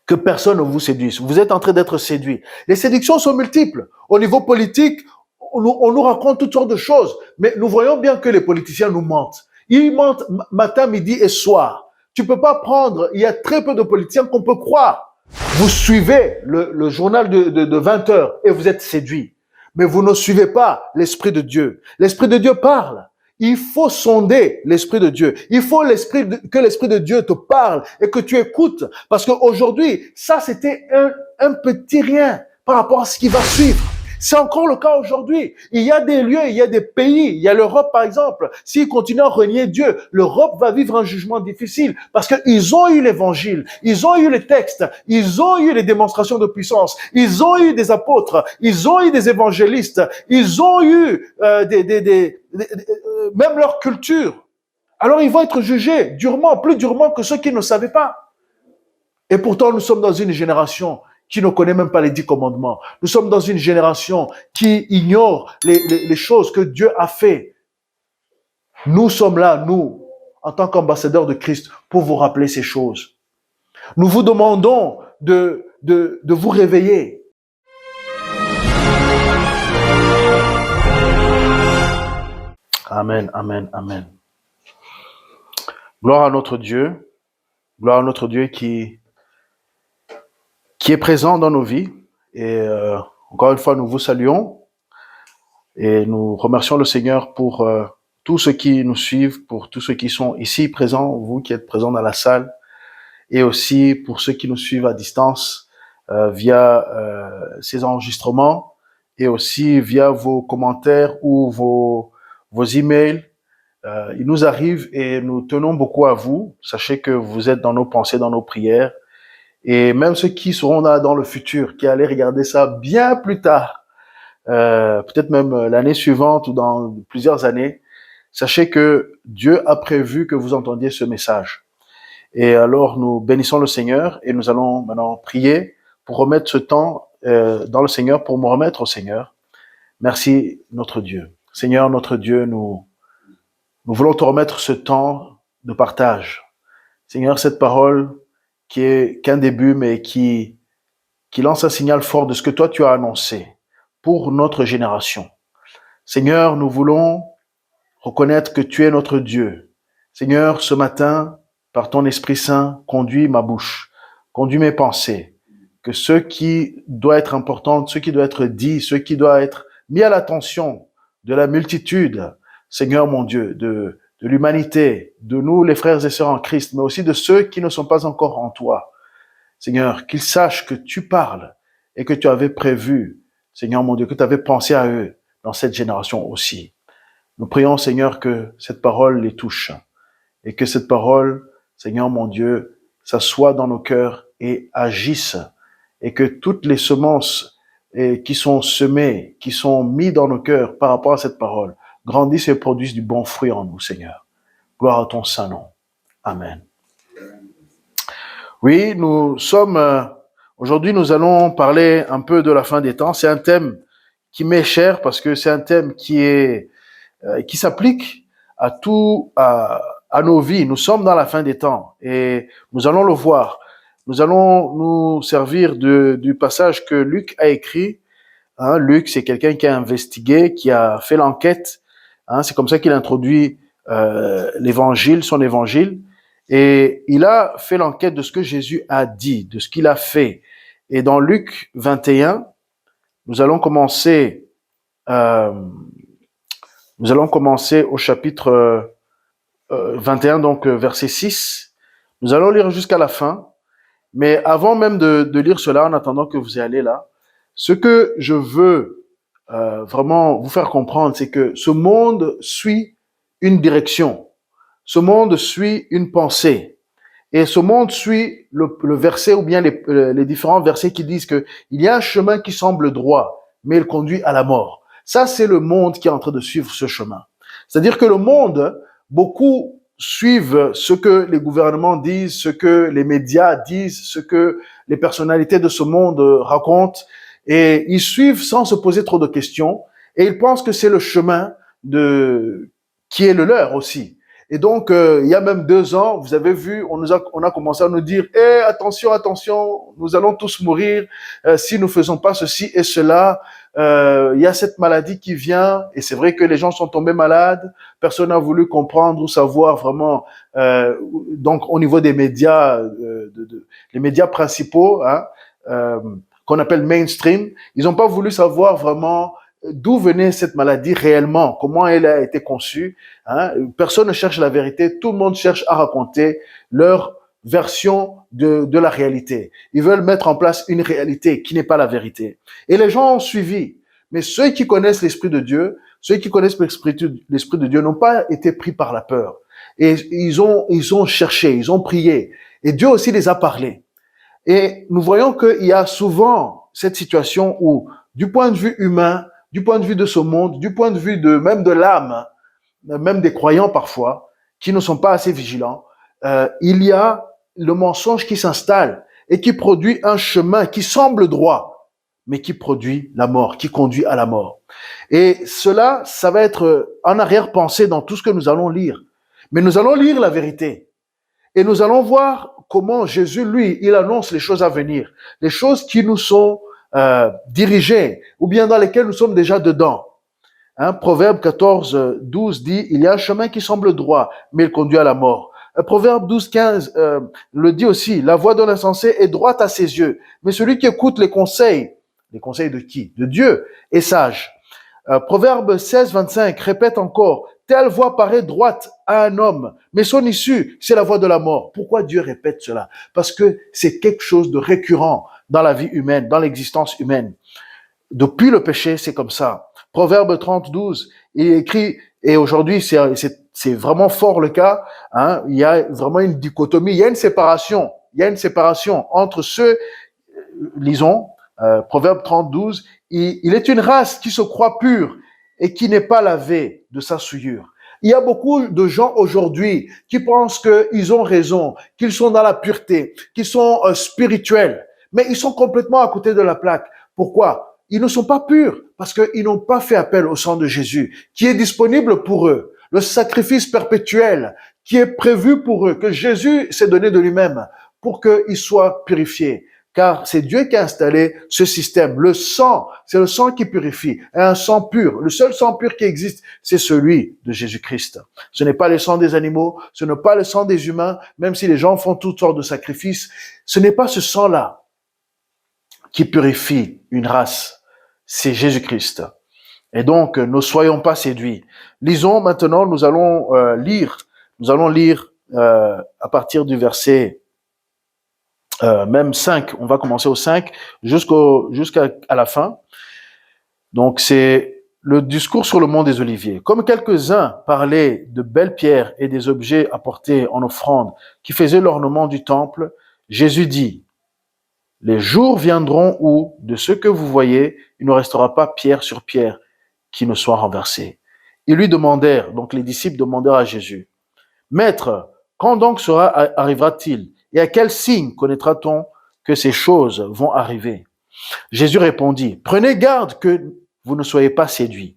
que personne ne vous séduise. Vous êtes en train d'être séduit. Les séductions sont multiples. Au niveau politique, on nous raconte toutes sortes de choses, mais nous voyons bien que les politiciens nous mentent. Ils mentent matin, midi et soir. Tu peux pas prendre, il y a très peu de politiciens qu'on peut croire. Vous suivez le journal de 20 heures et vous êtes séduit. Mais vous ne suivez pas l'Esprit de Dieu. L'Esprit de Dieu parle. Il faut sonder l'Esprit de Dieu. Il faut que l'Esprit de Dieu te parle et que tu écoutes. Parce qu'aujourd'hui, ça c'était un petit rien par rapport à ce qui va suivre. C'est encore le cas aujourd'hui. Il y a des lieux, il y a des pays, il y a l'Europe par exemple. S'ils continuent à renier Dieu, l'Europe va vivre un jugement difficile parce qu'ils ont eu l'évangile, ils ont eu les textes, ils ont eu les démonstrations de puissance, ils ont eu des apôtres, ils ont eu des évangélistes, ils ont eu même leur culture. Alors ils vont être jugés durement, plus durement que ceux qui ne savaient pas. Et pourtant, nous sommes dans une génération qui ne connaît même pas les 10 commandements. Nous sommes dans une génération qui ignore les choses que Dieu a fait. Nous sommes là, nous, en tant qu'ambassadeurs de Christ, pour vous rappeler ces choses. Nous vous demandons de vous réveiller. Amen, amen, amen. Gloire à notre Dieu qui est présent dans nos vies. Et encore une fois, nous vous saluons et nous remercions le Seigneur pour tous ceux qui nous suivent, pour tous ceux qui sont ici présents, vous qui êtes présents dans la salle, et aussi pour ceux qui nous suivent à distance via ces enregistrements et aussi via vos commentaires ou vos emails. Il nous arrive et nous tenons beaucoup à vous. Sachez que vous êtes dans nos pensées, dans nos prières. Et même ceux qui seront là dans le futur, qui allaient regarder ça bien plus tard, peut-être même l'année suivante ou dans plusieurs années, sachez que Dieu a prévu que vous entendiez ce message. Et alors nous bénissons le Seigneur et nous allons maintenant prier pour remettre ce temps dans le Seigneur, pour me remettre au Seigneur. Merci notre Dieu. Seigneur notre Dieu, nous voulons te remettre ce temps de partage. Seigneur, cette parole qui est qu'un début, mais qui lance un signal fort de ce que toi tu as annoncé pour notre génération. Seigneur, nous voulons reconnaître que tu es notre Dieu. Seigneur, ce matin, par ton Esprit Saint, conduis ma bouche, conduis mes pensées, que ce qui doit être important, ce qui doit être dit, ce qui doit être mis à l'attention de la multitude, Seigneur mon Dieu, de l'humanité, de nous les frères et sœurs en Christ, mais aussi de ceux qui ne sont pas encore en toi. Seigneur, qu'ils sachent que tu parles et que tu avais prévu, Seigneur mon Dieu, que tu avais pensé à eux dans cette génération aussi. Nous prions, Seigneur, que cette parole les touche et que cette parole, Seigneur mon Dieu, s'assoie dans nos cœurs et agisse et que toutes les semences qui sont semées, qui sont mises dans nos cœurs par rapport à cette parole, grandissent et produisent du bon fruit en nous, Seigneur. Gloire à ton saint nom. Amen. Oui, aujourd'hui nous allons parler un peu de la fin des temps. C'est un thème qui m'est cher parce que c'est un thème qui s'applique à nos vies. Nous sommes dans la fin des temps et nous allons le voir. Nous allons nous servir du passage que Luc a écrit. Luc, c'est quelqu'un qui a investigué, qui a fait l'enquête. C'est comme ça qu'il introduit son évangile. Et il a fait l'enquête de ce que Jésus a dit, de ce qu'il a fait. Et dans Luc 21, nous allons commencer au chapitre 21, donc verset 6. Nous allons lire jusqu'à la fin. Mais avant même de lire cela, en attendant que vous y allez là, ce que je veux vraiment vous faire comprendre, c'est que ce monde suit une direction. Ce monde suit une pensée. Et ce monde suit le verset ou bien les différents versets qui disent que il y a un chemin qui semble droit, mais il conduit à la mort. Ça, c'est le monde qui est en train de suivre ce chemin. C'est-à-dire que le monde, beaucoup suivent ce que les gouvernements disent, ce que les médias disent, ce que les personnalités de ce monde racontent, et ils suivent sans se poser trop de questions, et ils pensent que c'est le chemin qui est le leur aussi. Et donc, il y a même 2 ans, vous avez vu, on a commencé à nous dire, attention, attention, nous allons tous mourir si nous faisons pas ceci et cela. Il y a cette maladie qui vient, et c'est vrai que les gens sont tombés malades. Personne n'a voulu comprendre ou savoir vraiment. Donc, au niveau des médias, les médias principaux, hein, euh, qu'on appelle mainstream, ils n'ont pas voulu savoir vraiment d'où venait cette maladie réellement, comment elle a été conçue. Hein. Personne ne cherche la vérité, tout le monde cherche à raconter leur version de la réalité. Ils veulent mettre en place une réalité qui n'est pas la vérité. Et les gens ont suivi. Mais ceux qui connaissent l'Esprit de Dieu, ceux qui connaissent l'Esprit de Dieu n'ont pas été pris par la peur. Et ils ont cherché, ils ont prié. Et Dieu aussi les a parlé. Et nous voyons qu'il y a souvent cette situation où, du point de vue humain, du point de vue de ce monde, du point de vue même de l'âme, même des croyants parfois, qui ne sont pas assez vigilants, il y a le mensonge qui s'installe et qui produit un chemin qui semble droit, mais qui produit la mort, qui conduit à la mort. Et cela, ça va être en arrière-pensée dans tout ce que nous allons lire. Mais nous allons lire la vérité. Et nous allons voir comment Jésus, lui, il annonce les choses à venir, les choses qui nous sont dirigées ou bien dans lesquelles nous sommes déjà dedans. Hein, Proverbe 14, 12 dit, il y a un chemin qui semble droit, mais il conduit à la mort. Proverbe 12, 15 le dit aussi, la voie d'un insensé est droite à ses yeux, mais celui qui écoute les conseils de qui? De Dieu, est sage. Proverbe 16, 25 répète encore, telle voie paraît droite à un homme, mais son issue, c'est la voie de la mort. Pourquoi Dieu répète cela? Parce que c'est quelque chose de récurrent dans la vie humaine, dans l'existence humaine. Depuis le péché, c'est comme ça. Proverbe 30, 12, il écrit, et aujourd'hui c'est vraiment fort le cas, hein, il y a vraiment une dichotomie, il y a une séparation entre ceux, lisons, Proverbe 30, 12, il est une race qui se croit pure et qui n'est pas lavée de sa souillure. Il y a beaucoup de gens aujourd'hui qui pensent qu'ils ont raison, qu'ils sont dans la pureté, qu'ils sont spirituels, mais ils sont complètement à côté de la plaque. Pourquoi? Ils ne sont pas purs parce qu'ils n'ont pas fait appel au sang de Jésus qui est disponible pour eux. Le sacrifice perpétuel qui est prévu pour eux, que Jésus s'est donné de lui-même pour qu'ils soient purifiés. Car c'est Dieu qui a installé ce système. Le sang, c'est le sang qui purifie. Un sang pur. Le seul sang pur qui existe, c'est celui de Jésus-Christ. Ce n'est pas le sang des animaux, ce n'est pas le sang des humains, même si les gens font toutes sortes de sacrifices. Ce n'est pas ce sang-là qui purifie une race. C'est Jésus-Christ. Et donc, ne soyons pas séduits. Lisons maintenant, nous allons lire à partir du verset même 5, on va commencer au 5 jusqu'à la fin. Donc c'est le discours sur le mont des Oliviers. Comme quelques-uns parlaient de belles pierres et des objets apportés en offrande qui faisaient l'ornement du temple, Jésus dit, les jours viendront où, de ce que vous voyez, il ne restera pas pierre sur pierre qui ne soit renversée. Ils lui demandèrent, donc les disciples demandèrent à Jésus, Maître, quand donc arrivera-t-il? Et à quel signe connaîtra-t-on que ces choses vont arriver? Jésus répondit, prenez garde que vous ne soyez pas séduits,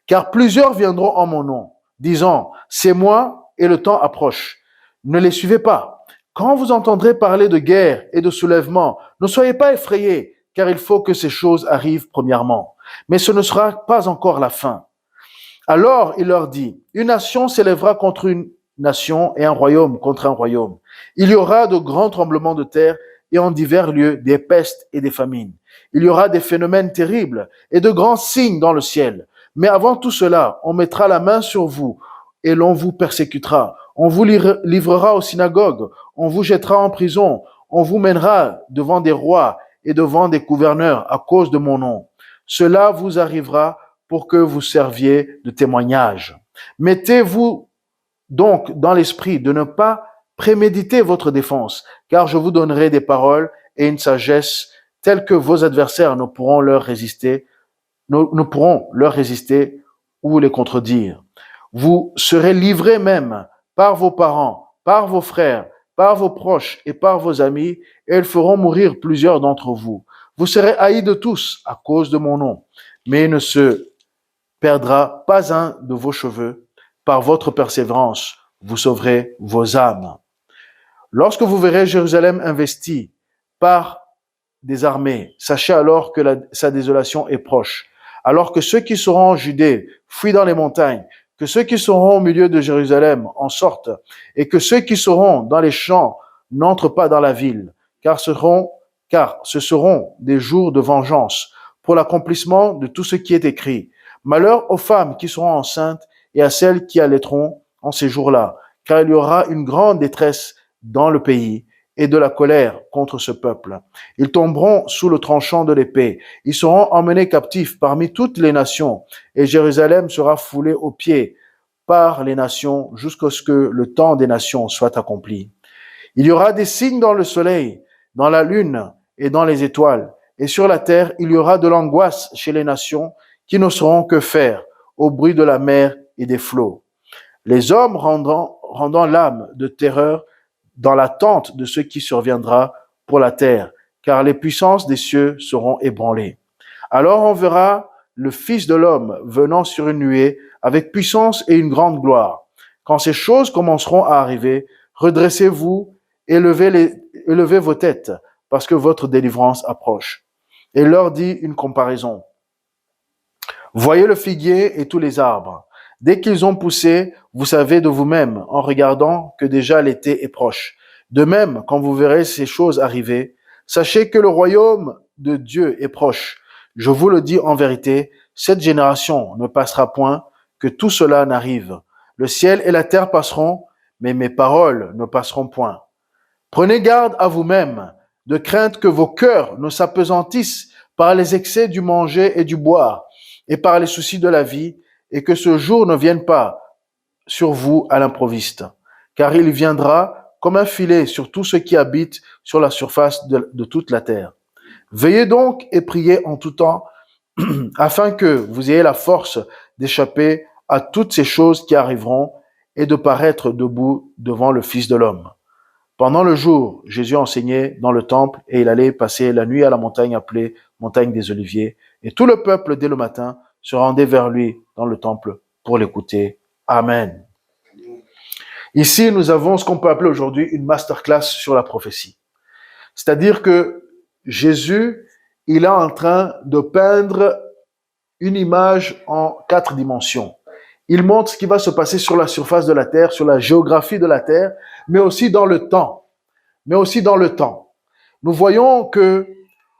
car plusieurs viendront en mon nom, disant, c'est moi et le temps approche. Ne les suivez pas. Quand vous entendrez parler de guerre et de soulèvement, ne soyez pas effrayés, car il faut que ces choses arrivent premièrement. Mais ce ne sera pas encore la fin. Alors il leur dit, une nation s'élèvera contre une nation et un royaume contre un royaume. Il y aura de grands tremblements de terre et en divers lieux des pestes et des famines. Il y aura des phénomènes terribles et de grands signes dans le ciel. Mais avant tout cela, on mettra la main sur vous et l'on vous persécutera. On vous livrera aux synagogues, on vous jettera en prison, on vous mènera devant des rois et devant des gouverneurs à cause de mon nom. Cela vous arrivera pour que vous serviez de témoignage. Mettez-vous donc dans l'esprit de ne pas préméditer votre défense, car je vous donnerai des paroles et une sagesse telles que vos adversaires ne pourront leur résister ou les contredire. Vous serez livrés même par vos parents, par vos frères, par vos proches et par vos amis, et ils feront mourir plusieurs d'entre vous. Vous serez haïs de tous à cause de mon nom, mais il ne se perdra pas un de vos cheveux. Par votre persévérance, vous sauverez vos âmes. Lorsque vous verrez Jérusalem investie par des armées, sachez alors que sa désolation est proche. Alors que ceux qui seront en Judée fuient dans les montagnes, que ceux qui seront au milieu de Jérusalem en sortent, et que ceux qui seront dans les champs n'entrent pas dans la ville, car ce seront des jours de vengeance pour l'accomplissement de tout ce qui est écrit. Malheur aux femmes qui seront enceintes et à celles qui allaiteront en ces jours-là, car il y aura une grande détresse dans le pays et de la colère contre ce peuple. Ils tomberont sous le tranchant de l'épée. Ils seront emmenés captifs parmi toutes les nations, et Jérusalem sera foulée aux pieds par les nations jusqu'à ce que le temps des nations soit accompli. Il y aura des signes dans le soleil, dans la lune et dans les étoiles, et sur la terre il y aura de l'angoisse chez les nations qui ne sauront que faire au bruit de la mer et des flots. Les hommes rendant l'âme de terreur dans l'attente de ce qui surviendra pour la terre, car les puissances des cieux seront ébranlées. Alors on verra le Fils de l'homme venant sur une nuée avec puissance et une grande gloire. Quand ces choses commenceront à arriver, redressez-vous et levez vos têtes, parce que votre délivrance approche. Et il leur dit une comparaison. Voyez le figuier et tous les arbres. Dès qu'ils ont poussé, vous savez de vous-même, en regardant, que déjà l'été est proche. De même, quand vous verrez ces choses arriver, sachez que le royaume de Dieu est proche. Je vous le dis en vérité, cette génération ne passera point que tout cela n'arrive. Le ciel et la terre passeront, mais mes paroles ne passeront point. Prenez garde à vous-même, de crainte que vos cœurs ne s'apesantissent par les excès du manger et du boire, et par les soucis de la vie, et que ce jour ne vienne pas sur vous à l'improviste, car il viendra comme un filet sur tous ceux qui habitent sur la surface de toute la terre. Veillez donc et priez en tout temps, afin que vous ayez la force d'échapper à toutes ces choses qui arriveront et de paraître debout devant le Fils de l'homme. Pendant le jour, Jésus enseignait dans le temple et il allait passer la nuit à la montagne appelée montagne des Oliviers. Et tout le peuple, dès le matin, se rendait vers lui dans le temple pour l'écouter. Amen. Ici, nous avons ce qu'on peut appeler aujourd'hui une masterclass sur la prophétie. C'est-à-dire que Jésus, il est en train de peindre une image en 4 dimensions. Il montre ce qui va se passer sur la surface de la terre, sur la géographie de la terre, mais aussi dans le temps. Nous voyons que,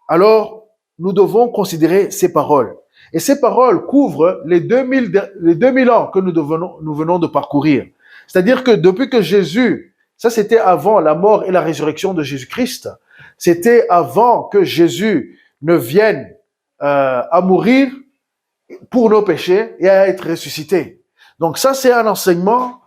alors, nous devons considérer ces paroles. Et ces paroles couvrent les 2000 ans que nous venons de parcourir. C'est-à-dire que depuis que Jésus, ça c'était avant la mort et la résurrection de Jésus-Christ, c'était avant que Jésus ne vienne à mourir pour nos péchés et à être ressuscité. Donc ça, c'est un enseignement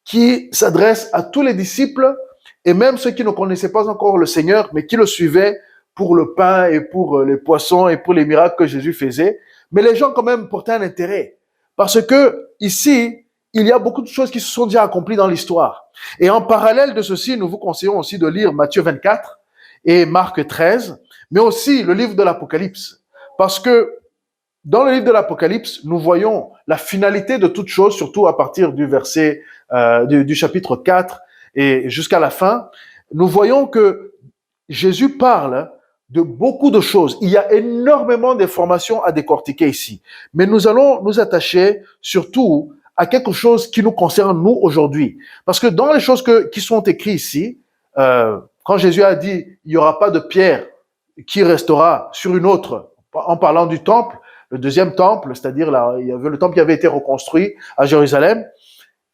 qui s'adresse à tous les disciples et même ceux qui ne connaissaient pas encore le Seigneur, mais qui le suivaient pour le pain et pour les poissons et pour les miracles que Jésus faisait. Mais les gens quand même portaient un intérêt. Parce que ici, il y a beaucoup de choses qui se sont déjà accomplies dans l'histoire. Et en parallèle de ceci, nous vous conseillons aussi de lire Matthieu 24 et Marc 13, mais aussi le livre de l'Apocalypse. Parce que dans le livre de l'Apocalypse, nous voyons la finalité de toute chose, surtout à partir du verset du chapitre 4 et jusqu'à la fin. Nous voyons que Jésus parle de beaucoup de choses. Il y a énormément d'informations à décortiquer ici. Mais nous allons nous attacher surtout à quelque chose qui nous concerne nous aujourd'hui. Parce que dans les choses qui sont écrites ici, quand Jésus a dit « il n'y aura pas de pierre qui restera sur une autre », en parlant du temple, le deuxième temple, c'est-à-dire là, il y avait le temple qui avait été reconstruit à Jérusalem.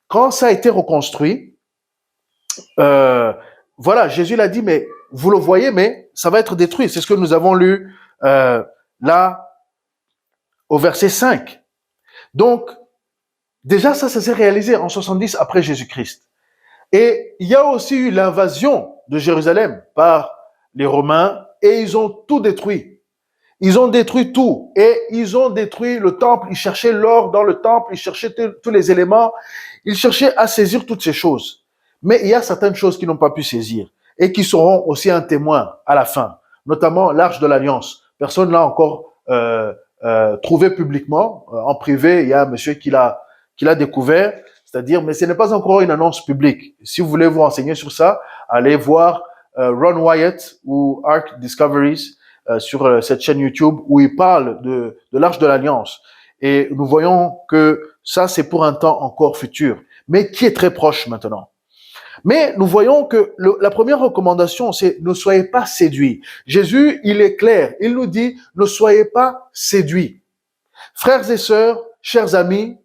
Quand ça a été reconstruit, voilà, Jésus l'a dit, mais vous le voyez, mais ça va être détruit. C'est ce que nous avons lu là au verset 5. Donc, déjà, ça s'est réalisé en 70 après Jésus-Christ. Et il y a aussi eu l'invasion de Jérusalem par les Romains et ils ont tout détruit. Ils ont détruit tout et ils ont détruit le temple. Ils cherchaient l'or dans le temple, ils cherchaient tous les éléments. Ils cherchaient à saisir toutes ces choses. Mais il y a certaines choses qu'ils n'ont pas pu saisir et qui seront aussi un témoin à la fin, notamment l'Arche de l'Alliance. Personne ne l'a encore trouvé publiquement. En privé, il y a un monsieur qui l'a découvert. C'est-à-dire, mais ce n'est pas encore une annonce publique. Si vous voulez vous renseigner sur ça, allez voir Ron Wyatt ou Ark Discoveries sur cette chaîne YouTube où il parle de l'Arche de l'Alliance. Et nous voyons que ça, c'est pour un temps encore futur, mais qui est très proche maintenant. Mais nous voyons que la première recommandation, c'est ne soyez pas séduits. Jésus, il est clair. Il nous dit, ne soyez pas séduits. Frères et sœurs, chers amis,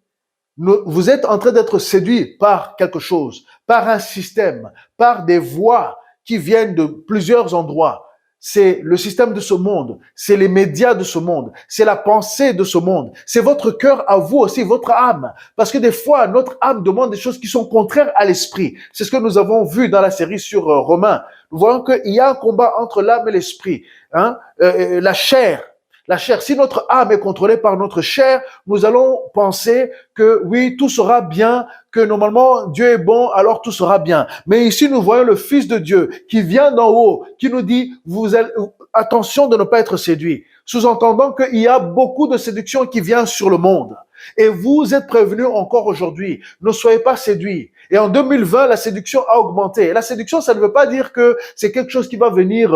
vous êtes en train d'être séduits par quelque chose, par un système, par des voix qui viennent de plusieurs endroits. C'est le système de ce monde, c'est les médias de ce monde, c'est la pensée de ce monde, c'est votre cœur à vous aussi, votre âme. Parce que des fois, notre âme demande des choses qui sont contraires à l'esprit. C'est ce que nous avons vu dans la série sur Romains. Nous voyons qu'il y a un combat entre l'âme et l'esprit. La chair. La chair, si notre âme est contrôlée par notre chair, nous allons penser que oui, tout sera bien, que normalement Dieu est bon, alors tout sera bien. Mais ici, nous voyons le Fils de Dieu qui vient d'en haut, qui nous dit, attention de ne pas être séduit. Sous-entendant qu'il y a beaucoup de séduction qui vient sur le monde. Et vous êtes prévenus encore aujourd'hui, ne soyez pas séduits. Et en 2020, la séduction a augmenté. Et la séduction, ça ne veut pas dire que c'est quelque chose qui va venir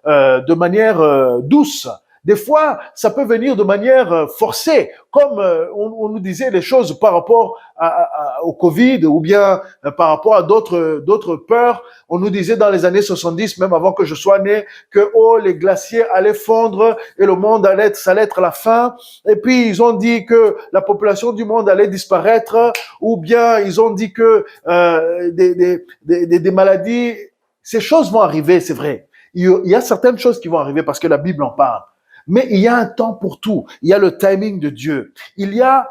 de manière douce. Des fois, ça peut venir de manière forcée, comme on nous disait les choses par rapport au Covid ou bien par rapport à d'autres peurs. On nous disait dans les années 70, même avant que je sois né, que les glaciers allaient fondre et le monde ça allait être la fin. Et puis, ils ont dit que la population du monde allait disparaître, ou bien ils ont dit que des maladies, ces choses vont arriver, c'est vrai. Il y a certaines choses qui vont arriver parce que la Bible en parle. Mais il y a un temps pour tout. Il y a le timing de Dieu. Il y a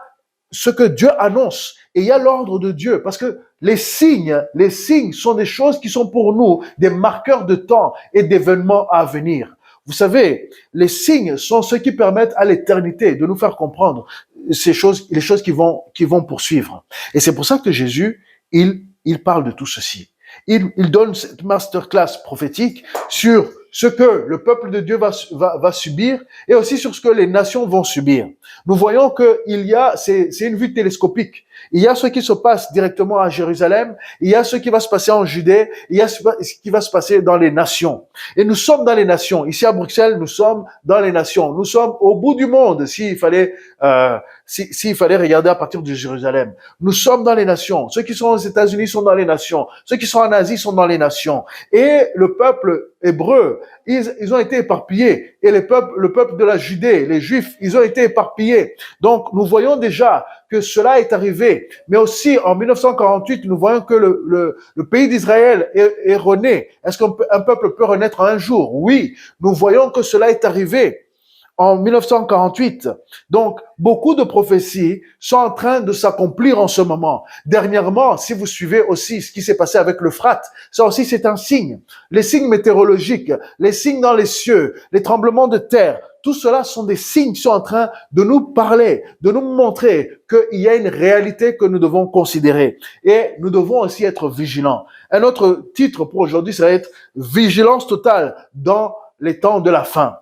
ce que Dieu annonce et il y a l'ordre de Dieu. Parce que les signes sont des choses qui sont pour nous des marqueurs de temps et d'événements à venir. Vous savez, les signes sont ceux qui permettent à l'éternité de nous faire comprendre les choses qui vont poursuivre. Et c'est pour ça que Jésus, il parle de tout ceci. Il donne cette masterclass prophétique sur ce que le peuple de Dieu va subir et aussi sur ce que les nations vont subir. Nous voyons que c'est une vue télescopique. Il y a ce qui se passe directement à Jérusalem, il y a ce qui va se passer en Judée, il y a ce qui va se passer dans les nations. Et nous sommes dans les nations. Ici à Bruxelles, nous sommes dans les nations. Nous sommes au bout du monde, s'il fallait regarder à partir de Jérusalem. Nous sommes dans les nations. Ceux qui sont aux États-Unis sont dans les nations. Ceux qui sont en Asie sont dans les nations. Et le peuple hébreu, ils ont été éparpillés. Et le peuple de la Judée, les Juifs, ils ont été éparpillés. Donc, nous voyons déjà que cela est arrivé. Mais aussi, en 1948, nous voyons que le pays d'Israël est rené. Est-ce qu'un peuple peut renaître en un jour? Oui. Nous voyons que cela est arrivé en 1948. Donc, beaucoup de prophéties sont en train de s'accomplir en ce moment. Dernièrement, si vous suivez aussi ce qui s'est passé avec l'Euphrate, ça aussi c'est un signe. Les signes météorologiques, les signes dans les cieux, les tremblements de terre, tout cela sont des signes qui sont en train de nous parler, de nous montrer qu'il y a une réalité que nous devons considérer. Et nous devons aussi être vigilants. Un autre titre pour aujourd'hui, ça va être « Vigilance totale dans les temps de la fin ».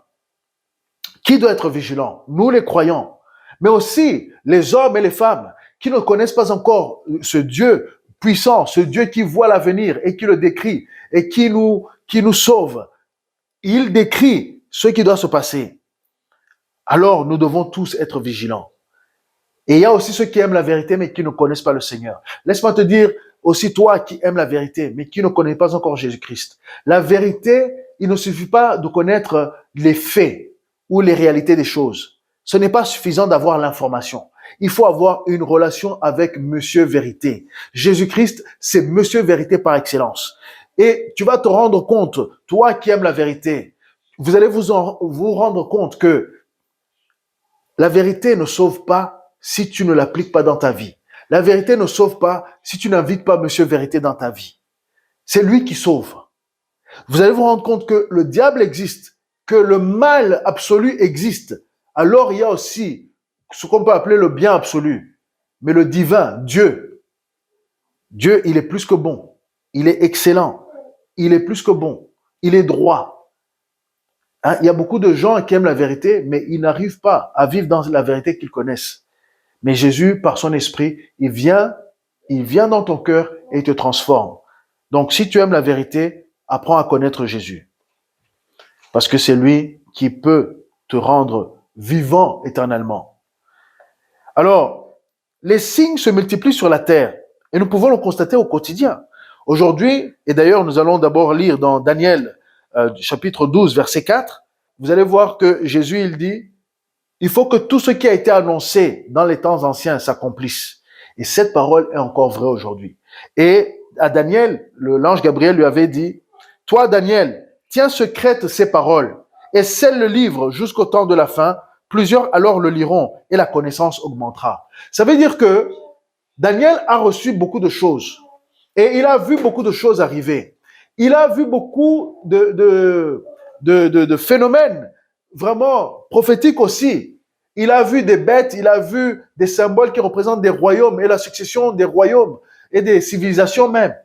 Qui doit être vigilant? Nous les croyants, mais aussi les hommes et les femmes qui ne connaissent pas encore ce Dieu puissant, ce Dieu qui voit l'avenir et qui le décrit et qui nous sauve. Il décrit ce qui doit se passer. Alors, nous devons tous être vigilants. Et il y a aussi ceux qui aiment la vérité, mais qui ne connaissent pas le Seigneur. Laisse-moi te dire, aussi toi qui aimes la vérité, mais qui ne connais pas encore Jésus-Christ. La vérité, il ne suffit pas de connaître les faits ou les réalités des choses. Ce n'est pas suffisant d'avoir l'information. Il faut avoir une relation avec Monsieur Vérité. Jésus-Christ, c'est Monsieur Vérité par excellence. Et tu vas te rendre compte, toi qui aimes la vérité, vous allez vous rendre compte que la vérité ne sauve pas si tu ne l'appliques pas dans ta vie. La vérité ne sauve pas si tu n'invites pas Monsieur Vérité dans ta vie. C'est lui qui sauve. Vous allez vous rendre compte que le diable existe, que le mal absolu existe. Alors il y a aussi ce qu'on peut appeler le bien absolu. Mais le divin, Dieu, il est plus que bon. Il est excellent. Il est plus que bon. Il est droit. Il y a beaucoup de gens qui aiment la vérité, mais ils n'arrivent pas à vivre dans la vérité qu'ils connaissent. Mais Jésus, par son esprit, il vient il vient dans ton cœur et il te transforme. Donc, si tu aimes la vérité, apprends à connaître Jésus. Parce que c'est lui qui peut te rendre vivant éternellement. Alors, les signes se multiplient sur la terre et nous pouvons le constater au quotidien. Aujourd'hui, et d'ailleurs, nous allons d'abord lire dans Daniel, chapitre 12, verset 4, vous allez voir que Jésus, il dit, il faut que tout ce qui a été annoncé dans les temps anciens s'accomplisse. Et cette parole est encore vraie aujourd'hui. Et à Daniel, l'ange Gabriel lui avait dit, toi, Daniel, tiens secrète ces paroles et scelle le livre jusqu'au temps de la fin. Plusieurs alors le liront et la connaissance augmentera. Ça veut dire que Daniel a reçu beaucoup de choses et il a vu beaucoup de choses arriver. Il a vu beaucoup de phénomènes vraiment prophétiques aussi. Il a vu des bêtes, il a vu des symboles qui représentent des royaumes et la succession des royaumes et des civilisations même.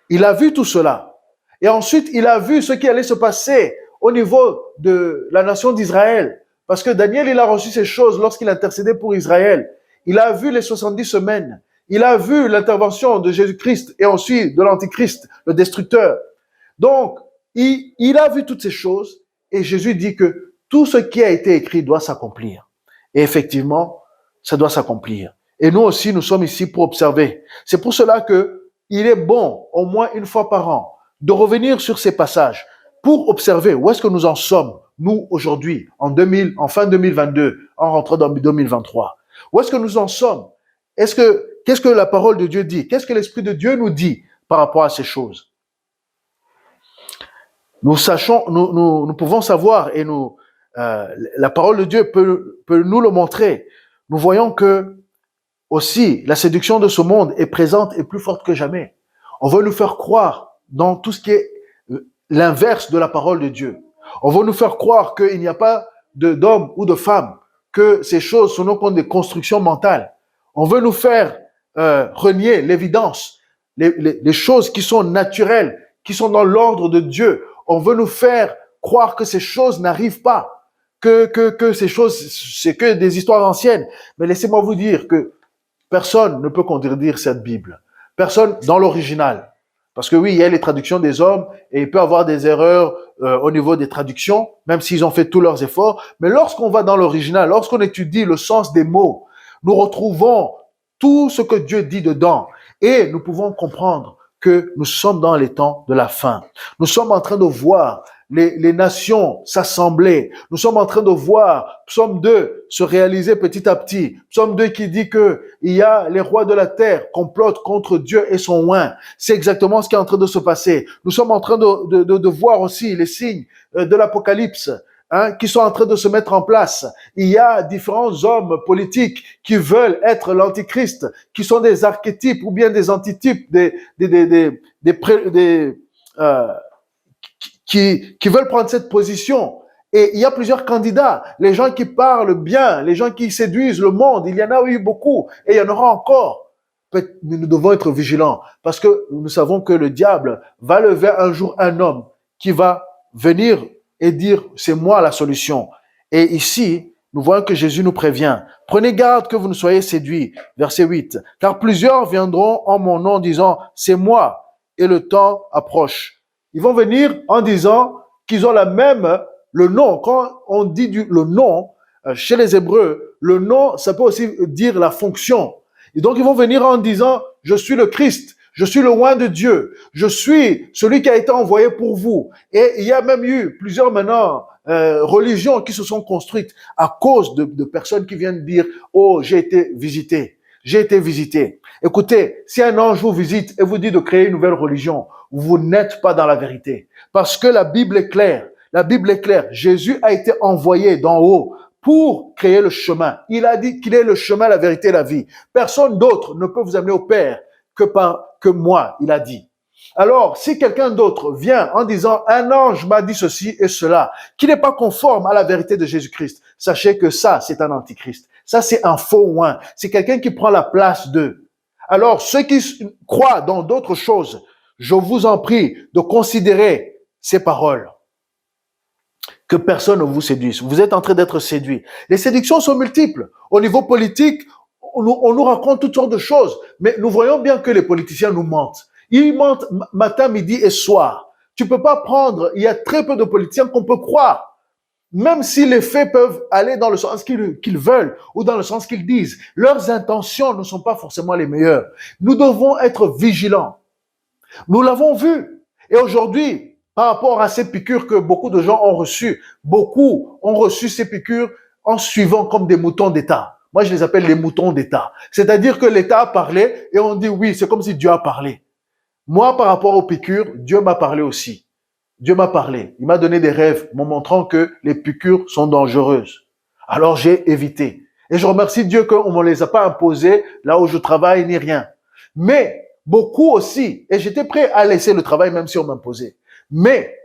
Il a vu tout cela. Et ensuite, il a vu ce qui allait se passer au niveau de la nation d'Israël. Parce que Daniel, il a reçu ces choses lorsqu'il intercédait pour Israël. Il a vu les 70 semaines. Il a vu l'intervention de Jésus-Christ et ensuite de l'Antichrist, le destructeur. Donc, il a vu toutes ces choses et Jésus dit que tout ce qui a été écrit doit s'accomplir. Et effectivement, ça doit s'accomplir. Et nous aussi, nous sommes ici pour observer. C'est pour cela que il est bon, au moins une fois par an, de revenir sur ces passages pour observer où est-ce que nous en sommes, nous, aujourd'hui, en fin 2022, en rentrant dans 2023. Où est-ce que nous en sommes? Qu'est-ce que la parole de Dieu dit? Qu'est-ce que l'Esprit de Dieu nous dit par rapport à ces choses? Nous pouvons savoir et la parole de Dieu peut nous le montrer. Nous voyons que aussi, la séduction de ce monde est présente et plus forte que jamais. On veut nous faire croire dans tout ce qui est l'inverse de la parole de Dieu. On veut nous faire croire qu'il n'y a pas d'hommes ou de femmes, que ces choses sont donc des constructions mentales. On veut nous faire renier l'évidence, les choses qui sont naturelles, qui sont dans l'ordre de Dieu. On veut nous faire croire que ces choses n'arrivent pas, que ces choses, c'est que des histoires anciennes. Mais laissez-moi vous dire que personne ne peut contredire cette Bible. Personne dans l'original. Parce que oui, il y a les traductions des hommes et il peut y avoir des erreurs au niveau des traductions, même s'ils ont fait tous leurs efforts. Mais lorsqu'on va dans l'original, lorsqu'on étudie le sens des mots, nous retrouvons tout ce que Dieu dit dedans. Et nous pouvons comprendre que nous sommes dans les temps de la fin. Nous sommes en train de voir les nations s'assembler. Nous sommes en train de voir Psaume 2 se réaliser petit à petit. Psaume 2 qui dit que il y a les rois de la terre complotent contre Dieu et son oint. C'est exactement ce qui est en train de se passer. Nous sommes en train de voir aussi les signes de l'Apocalypse, qui sont en train de se mettre en place. Il y a différents hommes politiques qui veulent être l'antichrist, qui sont des archétypes ou bien des antitypes, qui veulent prendre cette position. Et il y a plusieurs candidats, les gens qui parlent bien, les gens qui séduisent le monde, il y en a eu beaucoup et il y en aura encore. Nous devons être vigilants parce que nous savons que le diable va lever un jour un homme qui va venir et dire c'est moi la solution. Et ici, nous voyons que Jésus nous prévient. Prenez garde que vous ne soyez séduits. Verset 8. Car plusieurs viendront en mon nom disant c'est moi et le temps approche. Ils vont venir en disant qu'ils ont le nom. Quand on dit le nom, chez les Hébreux, le nom, ça peut aussi dire la fonction. Et donc, ils vont venir en disant, je suis le Christ, je suis le oint de Dieu, je suis celui qui a été envoyé pour vous. Et il y a même eu plusieurs maintenant religions qui se sont construites à cause de personnes qui viennent dire, oh, j'ai été visité. J'ai été visité. Écoutez, si un ange vous visite et vous dit de créer une nouvelle religion, vous n'êtes pas dans la vérité. Parce que la Bible est claire. La Bible est claire. Jésus a été envoyé d'en haut pour créer le chemin. Il a dit qu'il est le chemin, la vérité et la vie. Personne d'autre ne peut vous amener au Père que moi, il a dit. Alors, si quelqu'un d'autre vient en disant un ange m'a dit ceci et cela, qui n'est pas conforme à la vérité de Jésus-Christ, sachez que ça, c'est un antichrist. Ça, c'est un faux oint. C'est quelqu'un qui prend la place d'eux. Alors, ceux qui croient dans d'autres choses, je vous en prie de considérer ces paroles. Que personne ne vous séduise. Vous êtes en train d'être séduit. Les séductions sont multiples. Au niveau politique, on nous raconte toutes sortes de choses, mais nous voyons bien que les politiciens nous mentent. Ils mentent matin, midi et soir. Tu peux pas prendre, il y a très peu de politiciens qu'on peut croire. Même si les faits peuvent aller dans le sens qu'ils veulent ou dans le sens qu'ils disent, leurs intentions ne sont pas forcément les meilleures. Nous devons être vigilants. Nous l'avons vu. Et aujourd'hui, par rapport à ces piqûres que beaucoup de gens ont reçues, beaucoup ont reçu ces piqûres en suivant comme des moutons d'État. Moi, je les appelle les moutons d'État. C'est-à-dire que l'État a parlé et on dit oui, c'est comme si Dieu a parlé. Moi, par rapport aux piqûres, Dieu m'a parlé aussi. Dieu m'a parlé. Il m'a donné des rêves me montrant que les piqûres sont dangereuses. Alors, j'ai évité. Et je remercie Dieu qu'on ne me les a pas imposées là où je travaille ni rien. Mais beaucoup aussi, et j'étais prêt à laisser le travail même si on m'imposait. Mais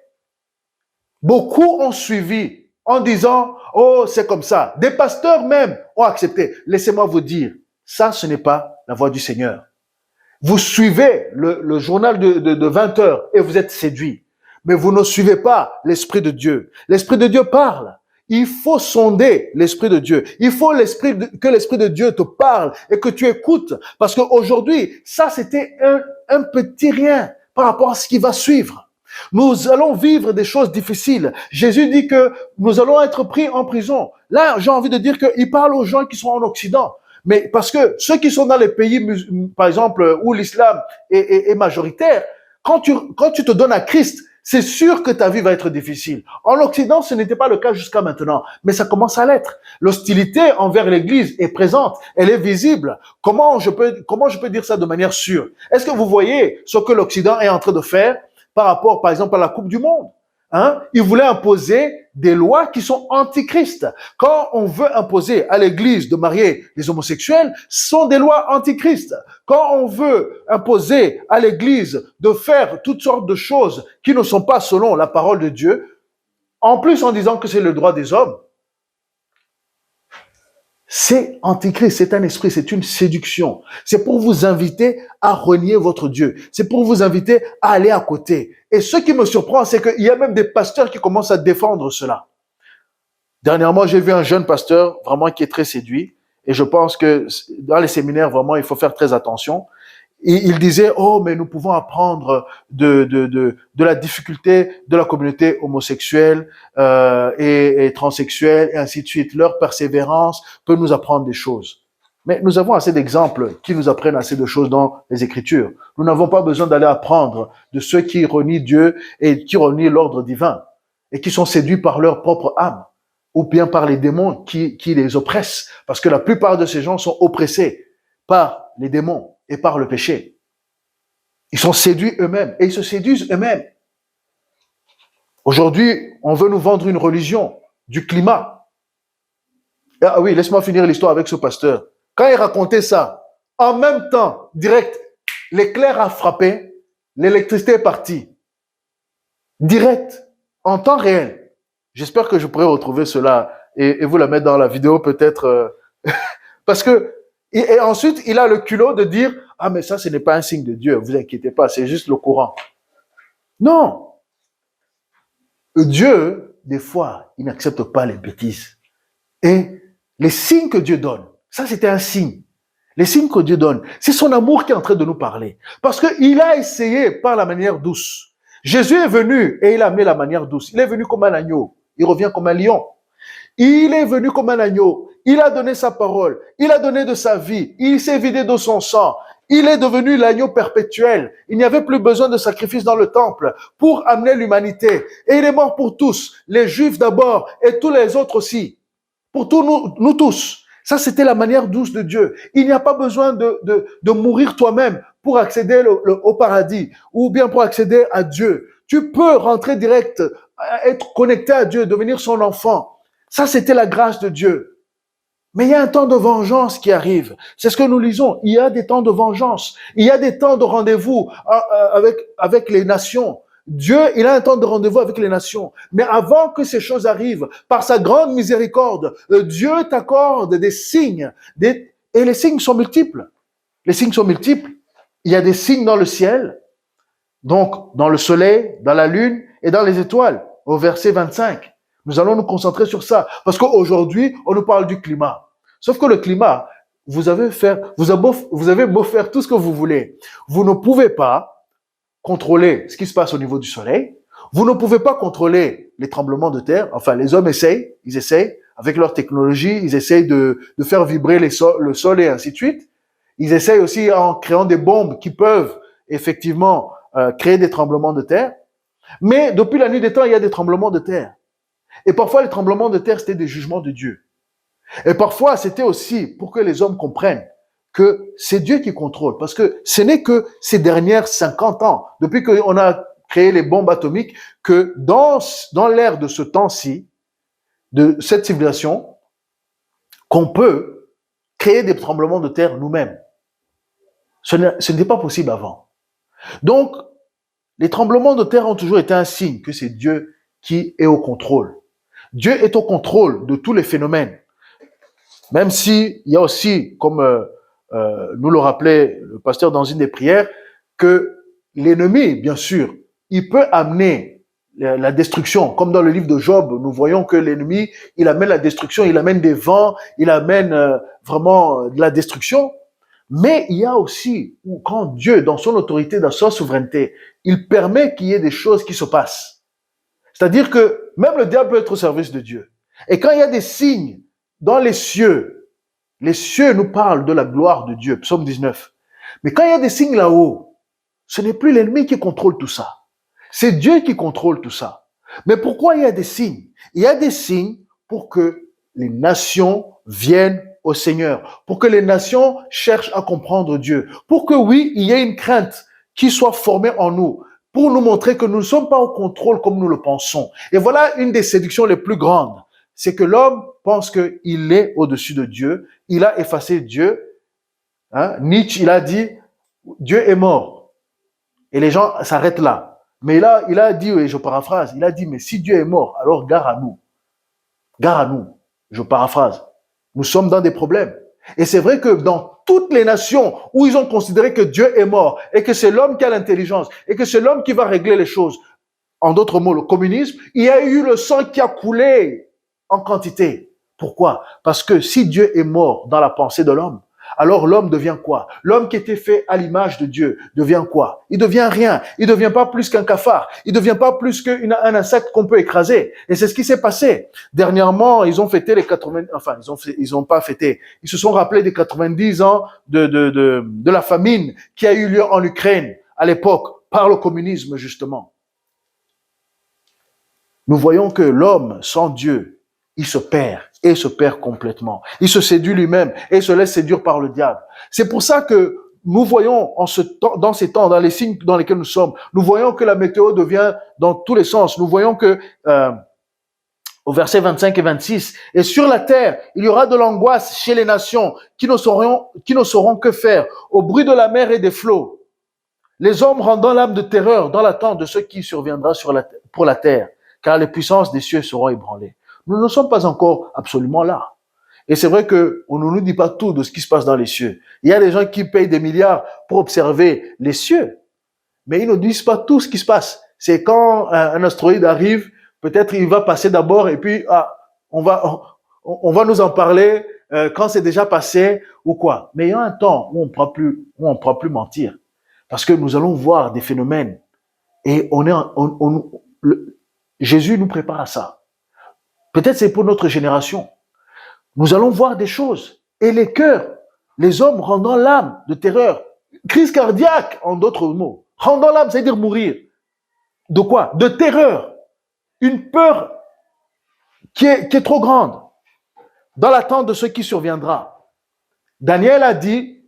beaucoup ont suivi en disant « Oh, c'est comme ça ». Des pasteurs même ont accepté. Laissez-moi vous dire, ça, ce n'est pas la voix du Seigneur. Vous suivez le journal de 20 heures et vous êtes séduit. Mais vous ne suivez pas l'Esprit de Dieu. L'Esprit de Dieu parle. Il faut sonder l'Esprit de Dieu. Il faut que l'Esprit de Dieu te parle et que tu écoutes. Parce qu'aujourd'hui, ça, c'était un petit rien par rapport à ce qui va suivre. Nous allons vivre des choses difficiles. Jésus dit que nous allons être pris en prison. Là, j'ai envie de dire qu'il parle aux gens qui sont en Occident. Mais parce que ceux qui sont dans les pays, par exemple, où l'islam est majoritaire, quand tu te donnes à Christ, c'est sûr que ta vie va être difficile. En Occident, ce n'était pas le cas jusqu'à maintenant, mais ça commence à l'être. L'hostilité envers l'Église est présente, elle est visible. Comment je peux dire ça de manière sûre? Est-ce que vous voyez ce que l'Occident est en train de faire par rapport, par exemple, à la Coupe du Monde? Il voulait imposer des lois qui sont antichrist. Quand on veut imposer à l'Église de marier les homosexuels, ce sont des lois antichrist. Quand on veut imposer à l'Église de faire toutes sortes de choses qui ne sont pas selon la parole de Dieu, en plus en disant que c'est le droit des hommes, c'est antichrist, c'est un esprit, c'est une séduction. C'est pour vous inviter à renier votre Dieu. C'est pour vous inviter à aller à côté. Et ce qui me surprend, c'est qu'il y a même des pasteurs qui commencent à défendre cela. Dernièrement, j'ai vu un jeune pasteur vraiment qui est très séduit. Et je pense que dans les séminaires, vraiment, il faut faire très attention. Et il disait, oh, mais nous pouvons apprendre de la difficulté de la communauté homosexuelle et transsexuelle, et ainsi de suite. Leur persévérance peut nous apprendre des choses. Mais nous avons assez d'exemples qui nous apprennent assez de choses dans les Écritures. Nous n'avons pas besoin d'aller apprendre de ceux qui renient Dieu et qui renient l'ordre divin et qui sont séduits par leur propre âme ou bien par les démons qui les oppressent. Parce que la plupart de ces gens sont oppressés par les démons et par le péché. Ils sont séduits eux-mêmes et ils se séduisent eux-mêmes. Aujourd'hui, on veut nous vendre une religion du climat. Ah oui, laisse-moi finir l'histoire avec ce pasteur. Quand il racontait ça, en même temps, direct, l'éclair a frappé, l'électricité est partie. Direct, en temps réel. J'espère que je pourrai retrouver cela et vous la mettre dans la vidéo peut-être. Parce que et ensuite, il a le culot de dire « Ah, mais ça, ce n'est pas un signe de Dieu, vous inquiétez pas, c'est juste le courant. » Non. Dieu, des fois, il n'accepte pas les bêtises. Et les signes que Dieu donne, ça, c'était un signe. Les signes que Dieu donne, c'est son amour qui est en train de nous parler. Parce qu'il a essayé par la manière douce. Jésus est venu et il a amené la manière douce. Il est venu comme un agneau, il revient comme un lion. Il est venu comme un agneau. Il a donné sa parole. Il a donné de sa vie. Il s'est vidé de son sang. Il est devenu l'agneau perpétuel. Il n'y avait plus besoin de sacrifice dans le temple pour amener l'humanité. Et il est mort pour tous. Les Juifs d'abord et tous les autres aussi. Pour tous nous tous. Ça, c'était la manière douce de Dieu. Il n'y a pas besoin de mourir toi-même pour accéder au paradis ou bien pour accéder à Dieu. Tu peux rentrer direct, être connecté à Dieu, devenir son enfant. Ça, c'était la grâce de Dieu. Mais il y a un temps de vengeance qui arrive. C'est ce que nous lisons. Il y a des temps de vengeance. Il y a des temps de rendez-vous avec les nations. Dieu, il a un temps de rendez-vous avec les nations. Mais avant que ces choses arrivent, par sa grande miséricorde, Dieu t'accorde des signes. Et les signes sont multiples. Les signes sont multiples. Il y a des signes dans le ciel, donc dans le soleil, dans la lune et dans les étoiles, au verset 25. Nous allons nous concentrer sur ça. Parce qu'aujourd'hui, on nous parle du climat. Sauf que le climat, vous avez beau faire tout ce que vous voulez. Vous ne pouvez pas contrôler ce qui se passe au niveau du soleil. Vous ne pouvez pas contrôler les tremblements de terre. Enfin, les hommes ils essayent, avec leur technologie, ils essayent de faire vibrer le sol et ainsi de suite. Ils essayent aussi en créant des bombes qui peuvent effectivement créer des tremblements de terre. Mais depuis la nuit des temps, il y a des tremblements de terre. Et parfois, les tremblements de terre, c'était des jugements de Dieu. Et parfois, c'était aussi pour que les hommes comprennent que c'est Dieu qui contrôle. Parce que ce n'est que ces dernières 50 ans, depuis qu'on a créé les bombes atomiques, que dans l'ère de ce temps-ci, de cette civilisation, qu'on peut créer des tremblements de terre nous-mêmes. Ce n'était pas possible avant. Donc, les tremblements de terre ont toujours été un signe que c'est Dieu qui est au contrôle. Dieu est au contrôle de tous les phénomènes. Même si il y a aussi, comme nous le rappelait le pasteur dans une des prières, que l'ennemi, bien sûr, il peut amener la destruction. Comme dans le livre de Job, nous voyons que l'ennemi, il amène la destruction, il amène des vents, il amène vraiment de la destruction. Mais il y a aussi, quand Dieu, dans son autorité, dans sa souveraineté, il permet qu'il y ait des choses qui se passent. C'est-à-dire que même le diable peut être au service de Dieu. Et quand il y a des signes dans les cieux nous parlent de la gloire de Dieu, psaume 19. Mais quand il y a des signes là-haut, ce n'est plus l'ennemi qui contrôle tout ça. C'est Dieu qui contrôle tout ça. Mais pourquoi il y a des signes? Il y a des signes pour que les nations viennent au Seigneur, pour que les nations cherchent à comprendre Dieu, pour que oui, il y ait une crainte qui soit formée en nous, pour nous montrer que nous ne sommes pas au contrôle comme nous le pensons. Et voilà une des séductions les plus grandes. C'est que l'homme pense qu'il est au-dessus de Dieu. Il a effacé Dieu. Nietzsche, il a dit, Dieu est mort. Et les gens s'arrêtent là. Mais là, il a dit, et je paraphrase, il a dit, mais si Dieu est mort, alors gare à nous. Gare à nous. Je paraphrase. Nous sommes dans des problèmes. Et c'est vrai que dans toutes les nations où ils ont considéré que Dieu est mort et que c'est l'homme qui a l'intelligence et que c'est l'homme qui va régler les choses, en d'autres mots, le communisme, il y a eu le sang qui a coulé en quantité. Pourquoi? Parce que si Dieu est mort dans la pensée de l'homme, alors l'homme devient quoi? L'homme qui était fait à l'image de Dieu devient quoi? Il devient rien. Il devient pas plus qu'un cafard. Il devient pas plus qu'un insecte qu'on peut écraser. Et c'est ce qui s'est passé. Dernièrement, ils ont fêté les 80, enfin, ils ont pas fêté. Ils se sont rappelés des 90 ans de la famine qui a eu lieu en Ukraine à l'époque par le communisme, justement. Nous voyons que l'homme sans Dieu, il se perd et se perd complètement. Il se séduit lui-même et se laisse séduire par le diable. C'est pour ça que nous voyons dans ces temps, dans les signes dans lesquels nous sommes, nous voyons que la météo devient dans tous les sens. Nous voyons que au verset 25 et 26, et sur la terre, il y aura de l'angoisse chez les nations qui ne sauront que faire au bruit de la mer et des flots. Les hommes rendant l'âme de terreur dans l'attente de ce qui surviendra pour la terre, car les puissances des cieux seront ébranlées. Nous ne sommes pas encore absolument là. Et c'est vrai qu'on ne nous dit pas tout de ce qui se passe dans les cieux. Il y a des gens qui payent des milliards pour observer les cieux, mais ils ne disent pas tout ce qui se passe. C'est quand un astéroïde arrive, peut-être il va passer d'abord et puis on va nous en parler quand c'est déjà passé ou quoi. Mais il y a un temps où on ne pourra plus mentir. Parce que nous allons voir des phénomènes et Jésus nous prépare à ça. Peut-être c'est pour notre génération. Nous allons voir des choses et les cœurs, les hommes rendant l'âme de terreur, crise cardiaque en d'autres mots, rendant l'âme, c'est-à-dire mourir. De quoi? De terreur. Une peur qui est trop grande dans l'attente de ce qui surviendra. Daniel a dit,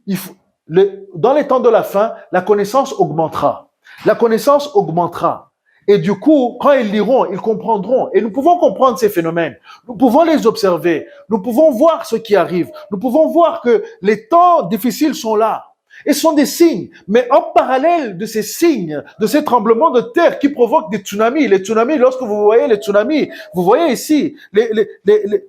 dans les temps de la fin, la connaissance augmentera. La connaissance augmentera. Et du coup, quand ils liront, ils comprendront. Et nous pouvons comprendre ces phénomènes. Nous pouvons les observer. Nous pouvons voir ce qui arrive. Nous pouvons voir que les temps difficiles sont là. Et ce sont des signes. Mais en parallèle de ces signes, de ces tremblements de terre qui provoquent des tsunamis, les tsunamis, lorsque vous voyez les tsunamis, vous voyez ici,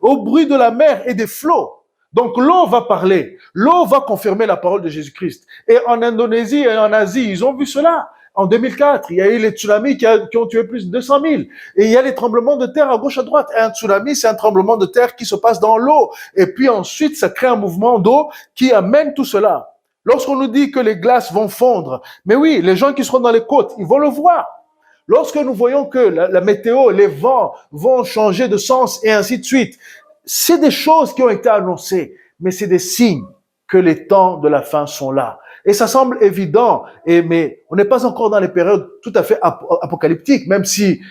au bruit de la mer et des flots. Donc l'eau va parler. L'eau va confirmer la parole de Jésus-Christ. Et en Indonésie et en Asie, ils ont vu cela. En 2004, il y a eu les tsunamis qui ont tué plus de 200 000. Et il y a les tremblements de terre à gauche, à droite. Et un tsunami, c'est un tremblement de terre qui se passe dans l'eau. Et puis ensuite, ça crée un mouvement d'eau qui amène tout cela. Lorsqu'on nous dit que les glaces vont fondre, mais oui, les gens qui seront dans les côtes, ils vont le voir. Lorsque nous voyons que la météo, les vents vont changer de sens et ainsi de suite, c'est des choses qui ont été annoncées, mais c'est des signes que les temps de la fin sont là. Et ça semble évident, mais on n'est pas encore dans les périodes tout à fait apocalyptiques, même si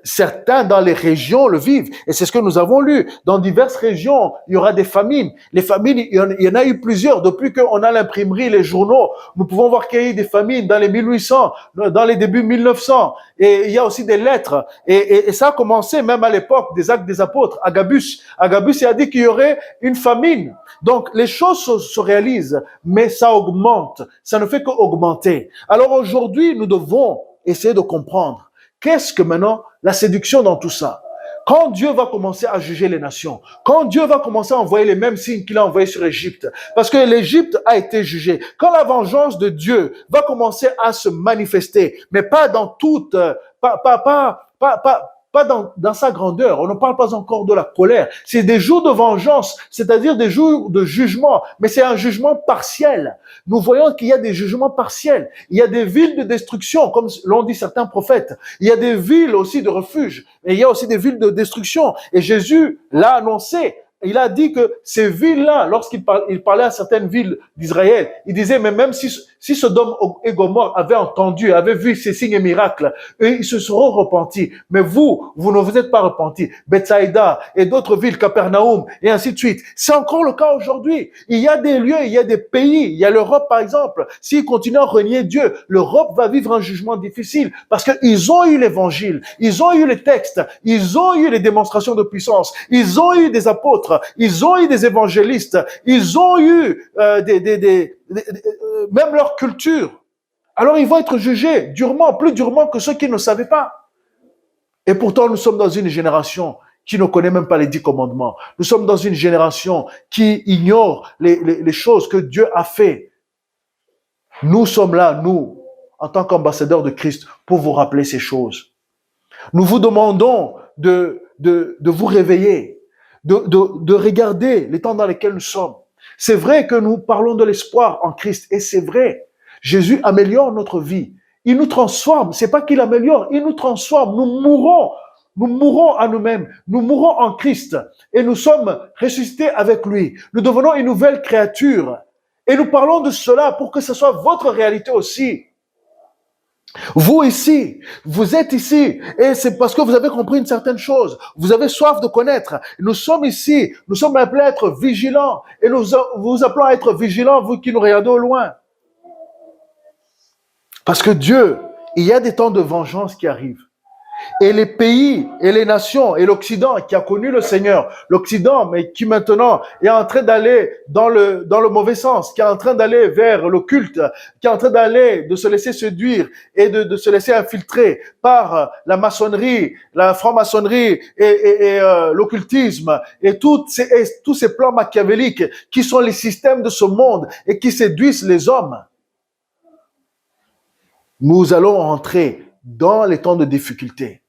certains dans les régions le vivent. Et c'est ce que nous avons lu. Dans diverses régions, il y aura des famines. Les famines, il y en a eu plusieurs. Depuis qu'on a l'imprimerie, les journaux, nous pouvons voir qu'il y a eu des famines dans les 1800, dans les débuts 1900. Et il y a aussi des lettres. Et ça a commencé même à l'époque des Actes des Apôtres. Agabus a dit qu'il y aurait une famine. Donc, les choses se réalisent, mais ça augmente. Ça ne fait qu'augmenter. Alors aujourd'hui, nous devons essayer de comprendre qu'est-ce que maintenant la séduction dans tout ça. Quand Dieu va commencer à juger les nations, quand Dieu va commencer à envoyer les mêmes signes qu'il a envoyés sur l'Égypte, parce que l'Égypte a été jugée, quand la vengeance de Dieu va commencer à se manifester, mais pas dans toute, pas dans sa grandeur. On ne parle pas encore de la colère. C'est des jours de vengeance, c'est-à-dire des jours de jugement, mais c'est un jugement partiel. Nous voyons qu'il y a des jugements partiels. Il y a des villes de destruction, comme l'ont dit certains prophètes. Il y a des villes aussi de refuge, et il y a aussi des villes de destruction. Et Jésus l'a annoncé. Il a dit que ces villes-là, lorsqu'il parlait à certaines villes d'Israël, il disait, mais même si Sodome et Gomorrhe avaient entendu, avaient vu ces signes et miracles, eux, ils se seront repentis. Mais vous ne vous êtes pas repentis. Bethsaïda et d'autres villes, Capernaum, et ainsi de suite. C'est encore le cas aujourd'hui. Il y a des lieux, il y a des pays. Il y a l'Europe, par exemple. S'ils continuent à renier Dieu, l'Europe va vivre un jugement difficile parce qu'ils ont eu l'évangile, ils ont eu les textes, ils ont eu les démonstrations de puissance, ils ont eu des apôtres, ils ont eu des évangélistes, ils ont eu même leur culture. Alors ils vont être jugés durement, plus durement que ceux qui ne savaient pas. Et pourtant, nous sommes dans une génération qui ne connaît même pas les 10 commandements. Nous sommes dans une génération qui ignore les choses que Dieu a fait. Nous sommes là, nous, en tant qu'ambassadeurs de Christ, pour vous rappeler ces choses. Nous vous demandons de vous réveiller, de regarder les temps dans lesquels nous sommes. C'est vrai que nous parlons de l'espoir en Christ, et c'est vrai. Jésus améliore notre vie. Il nous transforme. C'est pas qu'il améliore, il nous transforme. Nous mourons à nous-mêmes. Nous mourons en Christ, et nous sommes ressuscités avec lui. Nous devenons une nouvelle créature. Et nous parlons de cela pour que ce soit votre réalité aussi. Vous ici, vous êtes ici, et c'est parce que vous avez compris une certaine chose. Vous avez soif de connaître. Nous sommes ici, nous sommes appelés à être vigilants, et nous vous appelons à être vigilants, vous qui nous regardez au loin. Parce que Dieu, il y a des temps de vengeance qui arrivent. Et les pays et les nations et l'Occident qui a connu le Seigneur, l'Occident, mais qui maintenant est en train d'aller dans le mauvais sens, qui est en train d'aller vers le culte, qui est en train de se laisser séduire et de se laisser infiltrer par la maçonnerie, la franc-maçonnerie et l'occultisme et tous ces plans machiavéliques qui sont les systèmes de ce monde et qui séduisent les hommes. Nous allons entrer dans les temps de difficulté,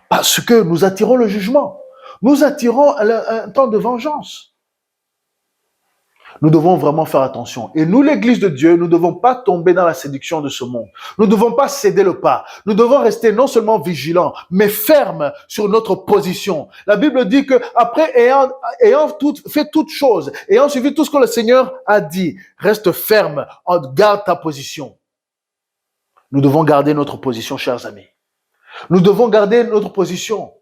parce que nous attirons le jugement, nous attirons un temps de vengeance. Nous devons vraiment faire attention. Et nous, l'Église de Dieu, nous ne devons pas tomber dans la séduction de ce monde. Nous ne devons pas céder le pas. Nous devons rester non seulement vigilants, mais fermes sur notre position. La Bible dit que après ayant fait toutes choses, ayant suivi tout ce que le Seigneur a dit, reste ferme, garde ta position. Nous devons garder notre position, chers amis. Nous devons garder notre position.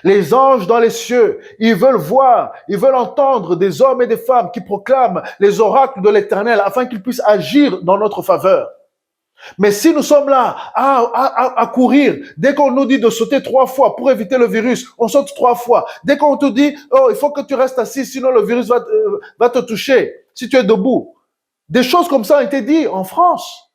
Les anges dans les cieux, ils veulent voir, ils veulent entendre des hommes et des femmes qui proclament les oracles de l'Éternel afin qu'ils puissent agir dans notre faveur. Mais si nous sommes là à courir, dès qu'on nous dit de sauter 3 fois pour éviter le virus, on saute 3 fois. Dès qu'on te dit, oh, il faut que tu restes assis, sinon le virus va te toucher si tu es debout. Des choses comme ça ont été dites en France.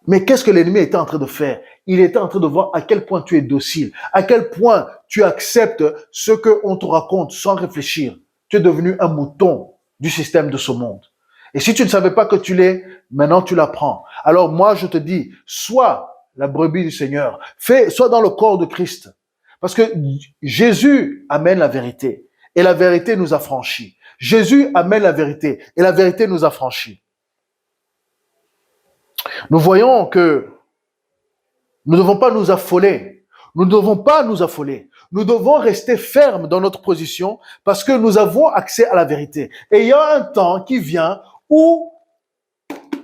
Mais qu'est-ce que l'ennemi était en train de faire? Il était en train de voir à quel point tu es docile, à quel point tu acceptes ce qu'on te raconte sans réfléchir. Tu es devenu un mouton du système de ce monde. Et si tu ne savais pas que tu l'es, maintenant tu l'apprends. Alors moi, je te dis, sois la brebis du Seigneur. Sois dans le corps de Christ. Parce que Jésus amène la vérité. Et la vérité nous affranchit. Jésus amène la vérité. Et la vérité nous affranchit. Nous voyons que nous ne devons pas nous affoler. Nous ne devons pas nous affoler. Nous devons rester fermes dans notre position parce que nous avons accès à la vérité. Et il y a un temps qui vient où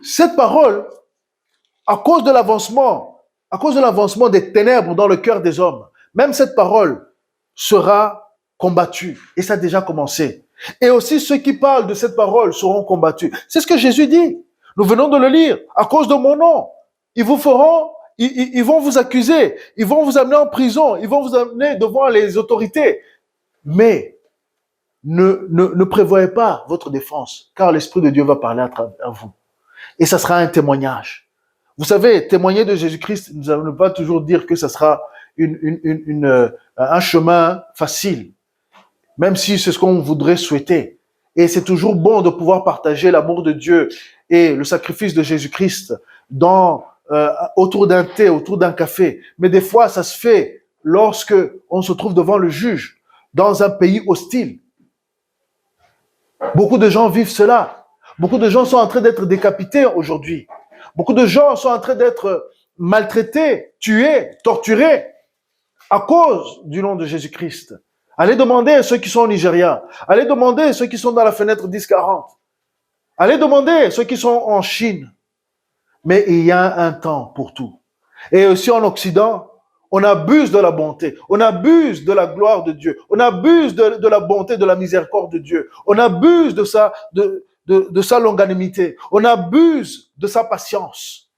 cette parole, à cause de l'avancement des ténèbres dans le cœur des hommes, même cette parole sera combattue. Et ça a déjà commencé. Et aussi ceux qui parlent de cette parole seront combattus. C'est ce que Jésus dit. Nous venons de le lire. À cause de mon nom, ils vont vous accuser, ils vont vous amener en prison, ils vont vous amener devant les autorités. Mais ne prévoyez pas votre défense, car l'Esprit de Dieu va parler à travers vous. Et ça sera un témoignage. Vous savez, témoigner de Jésus-Christ, nous ne pas toujours dire que ça sera un chemin facile, même si c'est ce qu'on voudrait souhaiter. Et c'est toujours bon de pouvoir partager l'amour de Dieu et le sacrifice de Jésus-Christ autour d'un thé, autour d'un café. Mais des fois, ça se fait lorsque on se trouve devant le juge, dans un pays hostile. Beaucoup de gens vivent cela. Beaucoup de gens sont en train d'être décapités aujourd'hui. Beaucoup de gens sont en train d'être maltraités, tués, torturés à cause du nom de Jésus-Christ. Allez demander à ceux qui sont au Nigeria. Allez demander à ceux qui sont dans la fenêtre 10-40. Allez demander à ceux qui sont en Chine. Mais il y a un temps pour tout. Et aussi en Occident, on abuse de la bonté, on abuse de la gloire de Dieu, on abuse de la bonté, de la miséricorde de Dieu, on abuse de sa longanimité, on abuse de sa patience.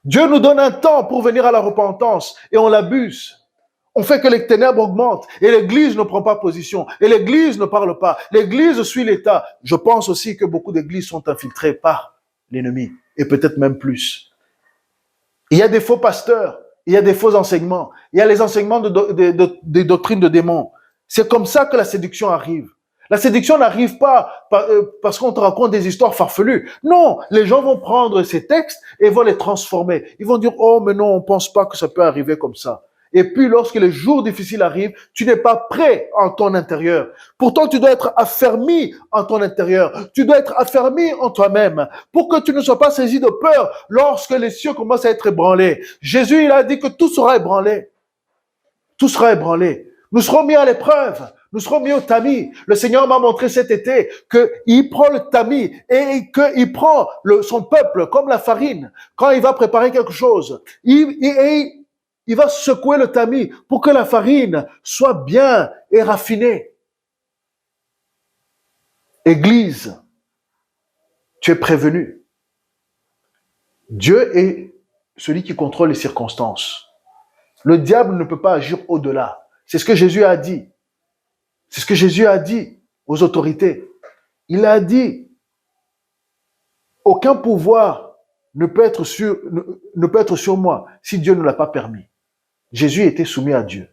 Dieu nous donne un temps pour venir à la repentance et on l'abuse. On fait que les ténèbres augmentent et l'Église ne prend pas position et l'Église ne parle pas. L'Église suit l'État. Je pense aussi que beaucoup d'églises sont infiltrées par l'ennemi et peut-être même plus. Il y a des faux pasteurs, il y a des faux enseignements, il y a les enseignements des doctrines de démons. C'est comme ça que la séduction arrive. La séduction n'arrive pas parce qu'on te raconte des histoires farfelues. Non, les gens vont prendre ces textes et vont les transformer. Ils vont dire, oh mais non, on pense pas que ça peut arriver comme ça. Et puis, lorsque les jours difficiles arrivent, tu n'es pas prêt en ton intérieur. Pourtant, tu dois être affermi en ton intérieur. Tu dois être affermi en toi-même pour que tu ne sois pas saisi de peur lorsque les cieux commencent à être ébranlés. Jésus, il a dit que tout sera ébranlé. Tout sera ébranlé. Nous serons mis à l'épreuve. Nous serons mis au tamis. Le Seigneur m'a montré cet été qu'il prend le tamis et qu'il prend son peuple comme la farine. Quand il va préparer quelque chose, il va secouer le tamis pour que la farine soit bien et raffinée. Église, tu es prévenu. Dieu est celui qui contrôle les circonstances. Le diable ne peut pas agir au-delà. C'est ce que Jésus a dit. C'est ce que Jésus a dit aux autorités. Il a dit, aucun pouvoir ne peut être sur moi si Dieu ne l'a pas permis. Jésus était soumis à Dieu.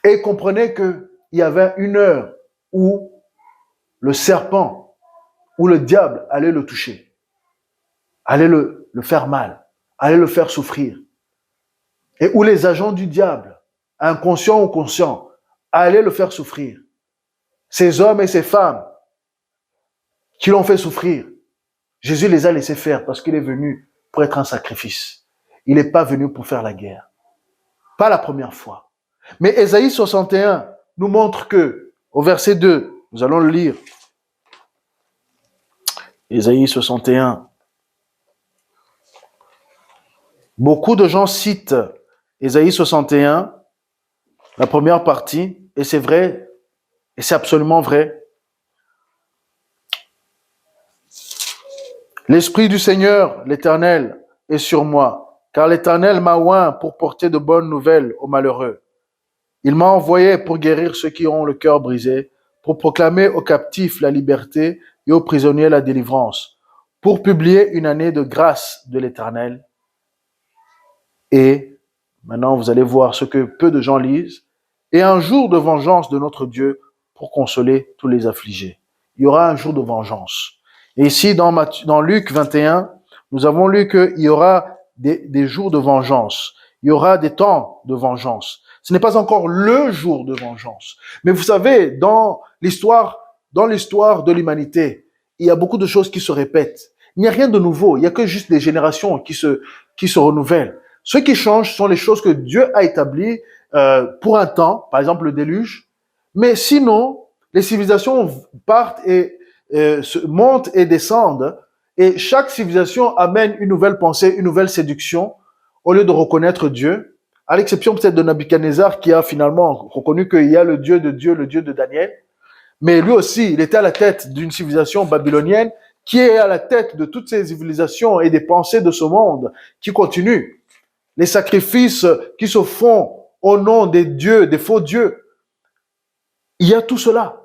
Et il comprenait qu'il y avait une heure où le serpent, où le diable allait le toucher, allait le faire mal, allait le faire souffrir. Et où les agents du diable, inconscients ou conscients, allaient le faire souffrir. Ces hommes et ces femmes qui l'ont fait souffrir, Jésus les a laissés faire parce qu'il est venu pour être un sacrifice. Il n'est pas venu pour faire la guerre. Pas la première fois. Mais Ésaïe 61 nous montre que, au verset 2, nous allons le lire. Ésaïe 61. Beaucoup de gens citent Ésaïe 61, la première partie, et c'est vrai, et c'est absolument vrai. L'Esprit du Seigneur, l'Éternel, est sur moi, car l'Éternel m'a oint pour porter de bonnes nouvelles aux malheureux. Il m'a envoyé pour guérir ceux qui ont le cœur brisé, pour proclamer aux captifs la liberté et aux prisonniers la délivrance, pour publier une année de grâce de l'Éternel. Et maintenant, vous allez voir ce que peu de gens lisent, et un jour de vengeance de notre Dieu pour consoler tous les affligés. Il y aura un jour de vengeance. Et ici, dans Luc 21, nous avons lu qu'il y aura des jours de vengeance. Il y aura des temps de vengeance. Ce n'est pas encore le jour de vengeance. Mais vous savez, dans l'histoire de l'humanité, il y a beaucoup de choses qui se répètent. Il n'y a rien de nouveau. Il n'y a que juste des générations qui se renouvellent. Ce qui change sont les choses que Dieu a établies pour un temps, par exemple le déluge. Mais sinon, les civilisations partent et montent et descendent. Et chaque civilisation amène une nouvelle pensée, une nouvelle séduction, au lieu de reconnaître Dieu, à l'exception peut-être de Nabuchodonosor qui a finalement reconnu qu'il y a le Dieu de Dieu, le Dieu de Daniel. Mais lui aussi, il était à la tête d'une civilisation babylonienne qui est à la tête de toutes ces civilisations et des pensées de ce monde qui continuent. Les sacrifices qui se font au nom des dieux, des faux dieux. Il y a tout cela.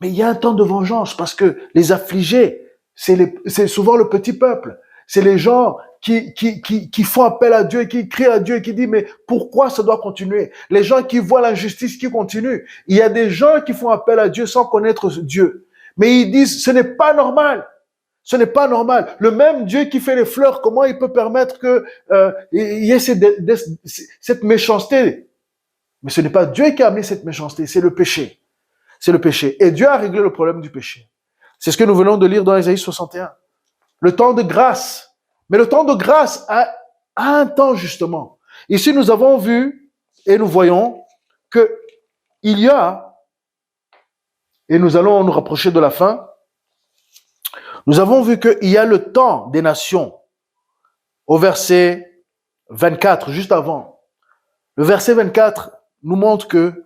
Mais il y a un temps de vengeance parce que les affligés, c'est souvent le petit peuple. C'est les gens qui font appel à Dieu, qui crient à Dieu et qui disent mais pourquoi ça doit continuer? Les gens qui voient l'injustice qui continue. Il y a des gens qui font appel à Dieu sans connaître Dieu. Mais ils disent ce n'est pas normal. Ce n'est pas normal. Le même Dieu qui fait les fleurs, comment il peut permettre que il y ait cette méchanceté? Mais ce n'est pas Dieu qui a amené cette méchanceté, c'est le péché. C'est le péché. Et Dieu a réglé le problème du péché. C'est ce que nous venons de lire dans Ésaïe 61. Le temps de grâce. Mais le temps de grâce a un temps justement. Ici, nous avons vu et nous voyons que il y a, et nous allons nous rapprocher de la fin, nous avons vu qu'il y a le temps des nations. Au verset 24, juste avant. Le verset 24 nous montre que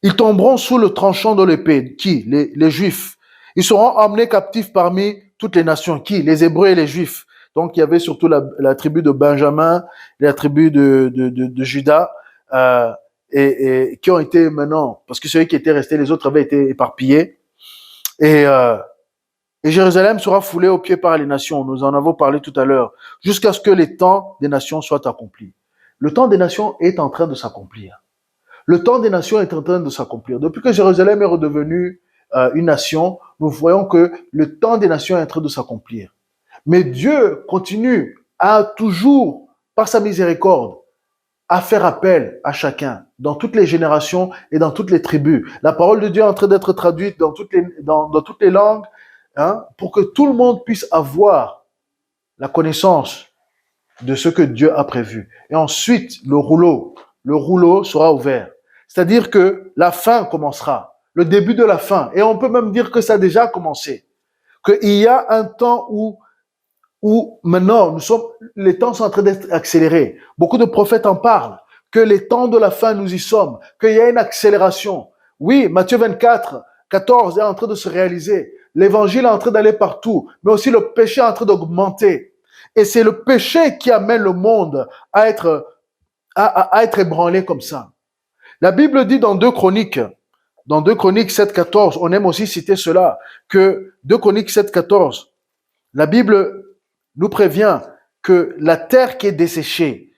ils tomberont sous le tranchant de l'épée. Qui? Les Juifs. Ils seront emmenés captifs parmi toutes les nations. Qui? Les Hébreux et les Juifs. Donc, il y avait surtout la tribu de Benjamin, la tribu de Juda, et qui ont été maintenant, parce que ceux qui étaient restés, les autres avaient été éparpillés. Et Jérusalem sera foulée aux pieds par les nations. Nous en avons parlé tout à l'heure. Jusqu'à ce que les temps des nations soient accomplis. Le temps des nations est en train de s'accomplir. Le temps des nations est en train de s'accomplir. Depuis que Jérusalem est redevenue une nation, nous voyons que le temps des nations est en train de s'accomplir. Mais Dieu continue à toujours, par sa miséricorde, à faire appel à chacun, dans toutes les générations et dans toutes les tribus. La parole de Dieu est en train d'être traduite dans toutes les langues, pour que tout le monde puisse avoir la connaissance de ce que Dieu a prévu. Et ensuite, le rouleau sera ouvert. C'est-à-dire que la fin commencera, le début de la fin. Et on peut même dire que ça a déjà commencé. Qu'il y a un temps où maintenant, les temps sont en train d'être accélérés. Beaucoup de prophètes en parlent, que les temps de la fin, nous y sommes, qu'il y a une accélération. Oui, Matthieu 24, 14 est en train de se réaliser. L'évangile est en train d'aller partout, mais aussi le péché est en train d'augmenter. Et c'est le péché qui amène le monde à être ébranlé comme ça. La Bible dit dans 2 Chroniques 7, 14, on aime aussi citer cela, que 2 Chroniques 7, 14, la Bible nous prévient que la terre qui est desséchée,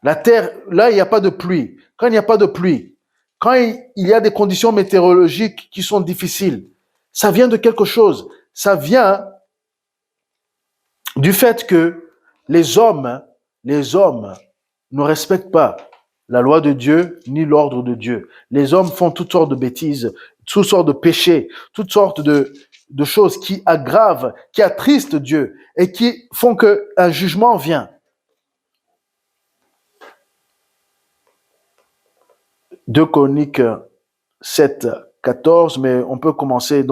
la terre, là, il n'y a pas de pluie. Quand il n'y a pas de pluie, quand il y a des conditions météorologiques qui sont difficiles, ça vient de quelque chose. Ça vient du fait que les hommes ne respectent pas la loi de Dieu ni l'ordre de Dieu. Les hommes font toutes sortes de bêtises, toutes sortes de péchés, toutes sortes de choses qui aggravent, qui attristent Dieu et qui font qu'un jugement vient. Deux Chroniques 7, 14, mais on peut commencer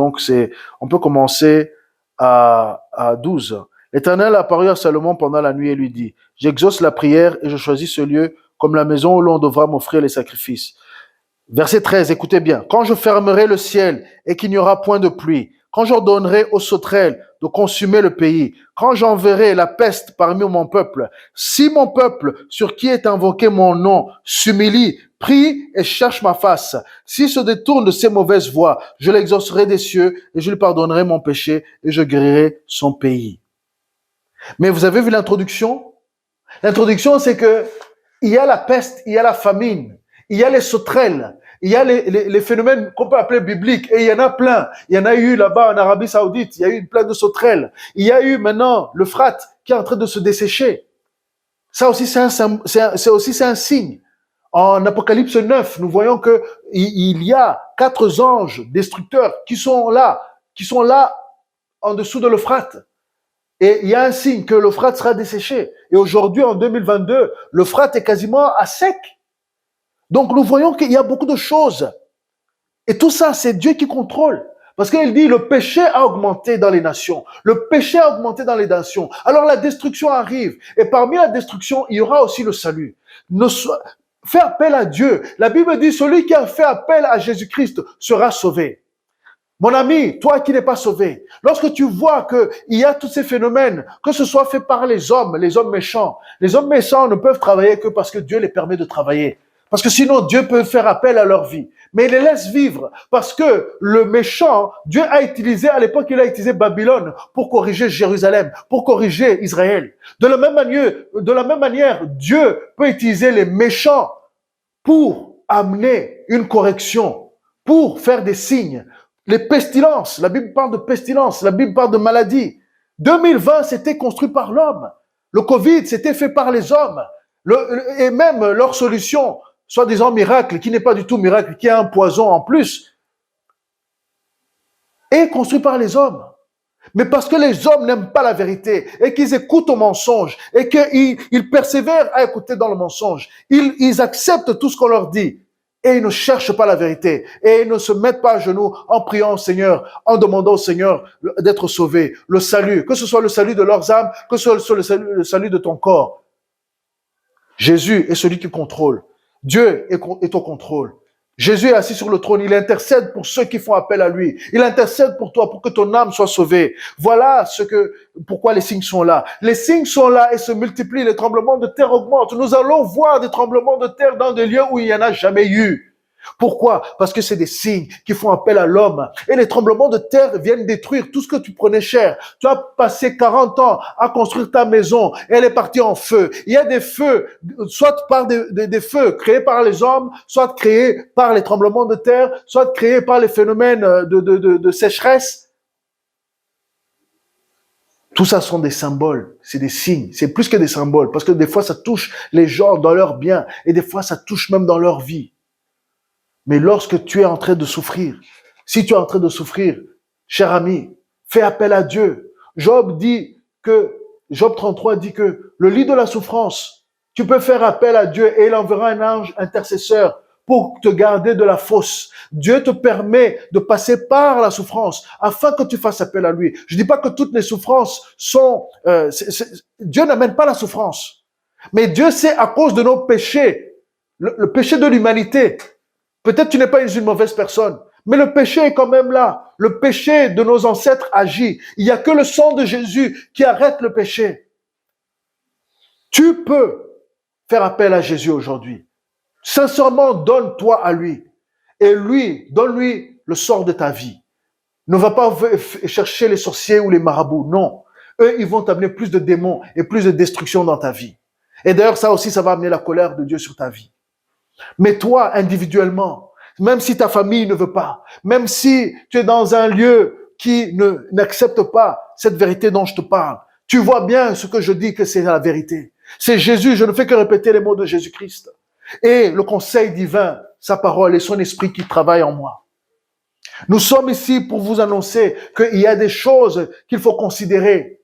à 12. L'Éternel apparut à Salomon pendant la nuit et lui dit: j'exauce la prière et je choisis ce lieu comme la maison où l'on devra m'offrir les sacrifices. Verset 13, écoutez bien. Quand je fermerai le ciel et qu'il n'y aura point de pluie, quand j'ordonnerai aux sauterelles de consumer le pays, quand j'enverrai la peste parmi mon peuple, si mon peuple sur qui est invoqué mon nom s'humilie, prie et cherche ma face, s'il se détourne de ses mauvaises voies, je l'exaucerai des cieux et je lui pardonnerai mon péché et je guérirai son pays. Mais vous avez vu l'introduction? L'introduction, c'est que il y a la peste, il y a la famine, il y a les sauterelles. Il y a les phénomènes qu'on peut appeler bibliques, et il y en a plein. Il y en a eu là-bas en Arabie Saoudite, il y a eu une plaine de sauterelles. Il y a eu maintenant l'Euphrate qui est en train de se dessécher. Ça aussi, c'est un signe. En Apocalypse 9, nous voyons que il y a 4 anges destructeurs qui sont là en dessous de l'Euphrate. Et il y a un signe que l'Euphrate sera desséché. Et aujourd'hui, en 2022, l'Euphrate est quasiment à sec. Donc nous voyons qu'il y a beaucoup de choses. Et tout ça, c'est Dieu qui contrôle. Parce qu'il dit, le péché a augmenté dans les nations. Le péché a augmenté dans les nations. Alors la destruction arrive. Et parmi la destruction, il y aura aussi le salut. Fais appel à Dieu. La Bible dit, celui qui a fait appel à Jésus-Christ sera sauvé. Mon ami, toi qui n'es pas sauvé, lorsque tu vois qu'il y a tous ces phénomènes, que ce soit fait par les hommes méchants ne peuvent travailler que parce que Dieu les permet de travailler. Parce que sinon, Dieu peut faire appel à leur vie. Mais il les laisse vivre. Parce que le méchant, Dieu a utilisé, à l'époque, il a utilisé Babylone pour corriger Jérusalem, pour corriger Israël. De la même manière, Dieu peut utiliser les méchants pour amener une correction, pour faire des signes. Les pestilences, la Bible parle de pestilence, la Bible parle de maladie. 2020, c'était construit par l'homme. Le Covid, c'était fait par les hommes. Et même leur solution, soi-disant miracle, qui n'est pas du tout miracle, qui est un poison en plus, est construit par les hommes. Mais parce que les hommes n'aiment pas la vérité et qu'ils écoutent au mensonge et qu'ils persévèrent à écouter dans le mensonge, ils acceptent tout ce qu'on leur dit. Et ils ne cherchent pas la vérité. Et ils ne se mettent pas à genoux en priant au Seigneur, en demandant au Seigneur d'être sauvés. Le salut, que ce soit le salut de leurs âmes, que ce soit le salut de ton corps. Jésus est celui qui contrôle. Dieu est au contrôle. Jésus est assis sur le trône. Il intercède pour ceux qui font appel à lui. Il intercède pour toi, pour que ton âme soit sauvée. Voilà pourquoi les signes sont là. Les signes sont là et se multiplient. Les tremblements de terre augmentent. Nous allons voir des tremblements de terre dans des lieux où il n'y en a jamais eu. Pourquoi? Parce que c'est des signes qui font appel à l'homme. Et les tremblements de terre viennent détruire tout ce que tu prenais cher. Tu as passé 40 ans à construire ta maison et elle est partie en feu. Il y a des feux, soit par des feux créés par les hommes, soit créés par les tremblements de terre, soit créés par les phénomènes de sécheresse. Tout ça sont des symboles, c'est des signes, c'est plus que des symboles, parce que des fois ça touche les gens dans leur bien et des fois ça touche même dans leur vie. Mais lorsque tu es en train de souffrir, si tu es en train de souffrir, cher ami, fais appel à Dieu. Job 33 dit que le lit de la souffrance, tu peux faire appel à Dieu et il enverra un ange intercesseur pour te garder de la fosse. Dieu te permet de passer par la souffrance afin que tu fasses appel à lui. Je dis pas que toutes les souffrances sont... Dieu n'amène pas la souffrance. Mais Dieu sait à cause de nos péchés, le péché de l'humanité. Peut-être tu n'es pas une mauvaise personne, mais le péché est quand même là. Le péché de nos ancêtres agit. Il n'y a que le sang de Jésus qui arrête le péché. Tu peux faire appel à Jésus aujourd'hui. Sincèrement, donne-toi à lui. Et lui, donne-lui le sort de ta vie. Ne va pas chercher les sorciers ou les marabouts. Non. Eux, ils vont t'amener plus de démons et plus de destruction dans ta vie. Et d'ailleurs, ça aussi, ça va amener la colère de Dieu sur ta vie. Mais toi, individuellement, même si ta famille ne veut pas, même si tu es dans un lieu qui n'accepte pas cette vérité dont je te parle, tu vois bien ce que je dis que c'est la vérité. C'est Jésus, je ne fais que répéter les mots de Jésus-Christ. Et le conseil divin, sa parole et son esprit qui travaillent en moi. Nous sommes ici pour vous annoncer qu'il y a des choses qu'il faut considérer.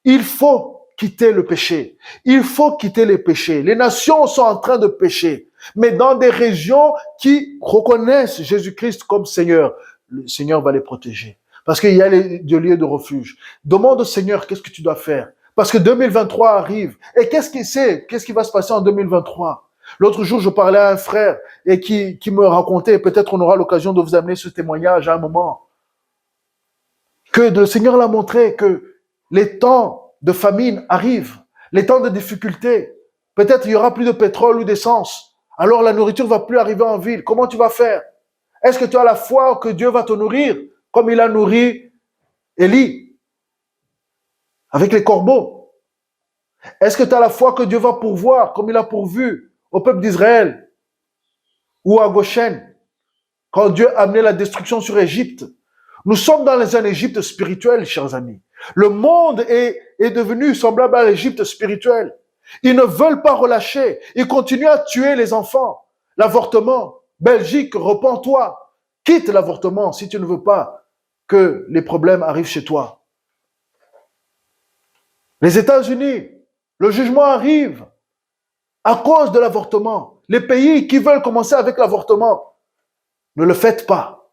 Il faut quitter le péché. Il faut quitter les péchés. Les nations sont en train de pécher. Mais dans des régions qui reconnaissent Jésus-Christ comme Seigneur, le Seigneur va les protéger. Parce qu'il y a des lieux de refuge. Demande au Seigneur qu'est-ce que tu dois faire. Parce que 2023 arrive. Et qu'est-ce qui va se passer en 2023? L'autre jour, je parlais à un frère et qui me racontait, peut-être on aura l'occasion de vous amener ce témoignage à un moment, que le Seigneur l'a montré que les temps de famine arrivent, les temps de difficulté. Peut-être il y aura plus de pétrole ou d'essence. Alors la nourriture va plus arriver en ville. Comment tu vas faire? Est-ce que tu as la foi que Dieu va te nourrir comme il a nourri Élie avec les corbeaux? Est-ce que tu as la foi que Dieu va pourvoir comme il a pourvu au peuple d'Israël ou à Goshen? quand Dieu a amené la destruction sur Égypte. Nous sommes dans un Égypte spirituel, chers amis. Le monde est devenu semblable à l'Égypte spirituel. Ils ne veulent pas relâcher. Ils continuent à tuer les enfants. L'avortement. Belgique, repens-toi. Quitte l'avortement si tu ne veux pas que les problèmes arrivent chez toi. Les États-Unis, le jugement arrive à cause de l'avortement. Les pays qui veulent commencer avec l'avortement, ne le faites pas.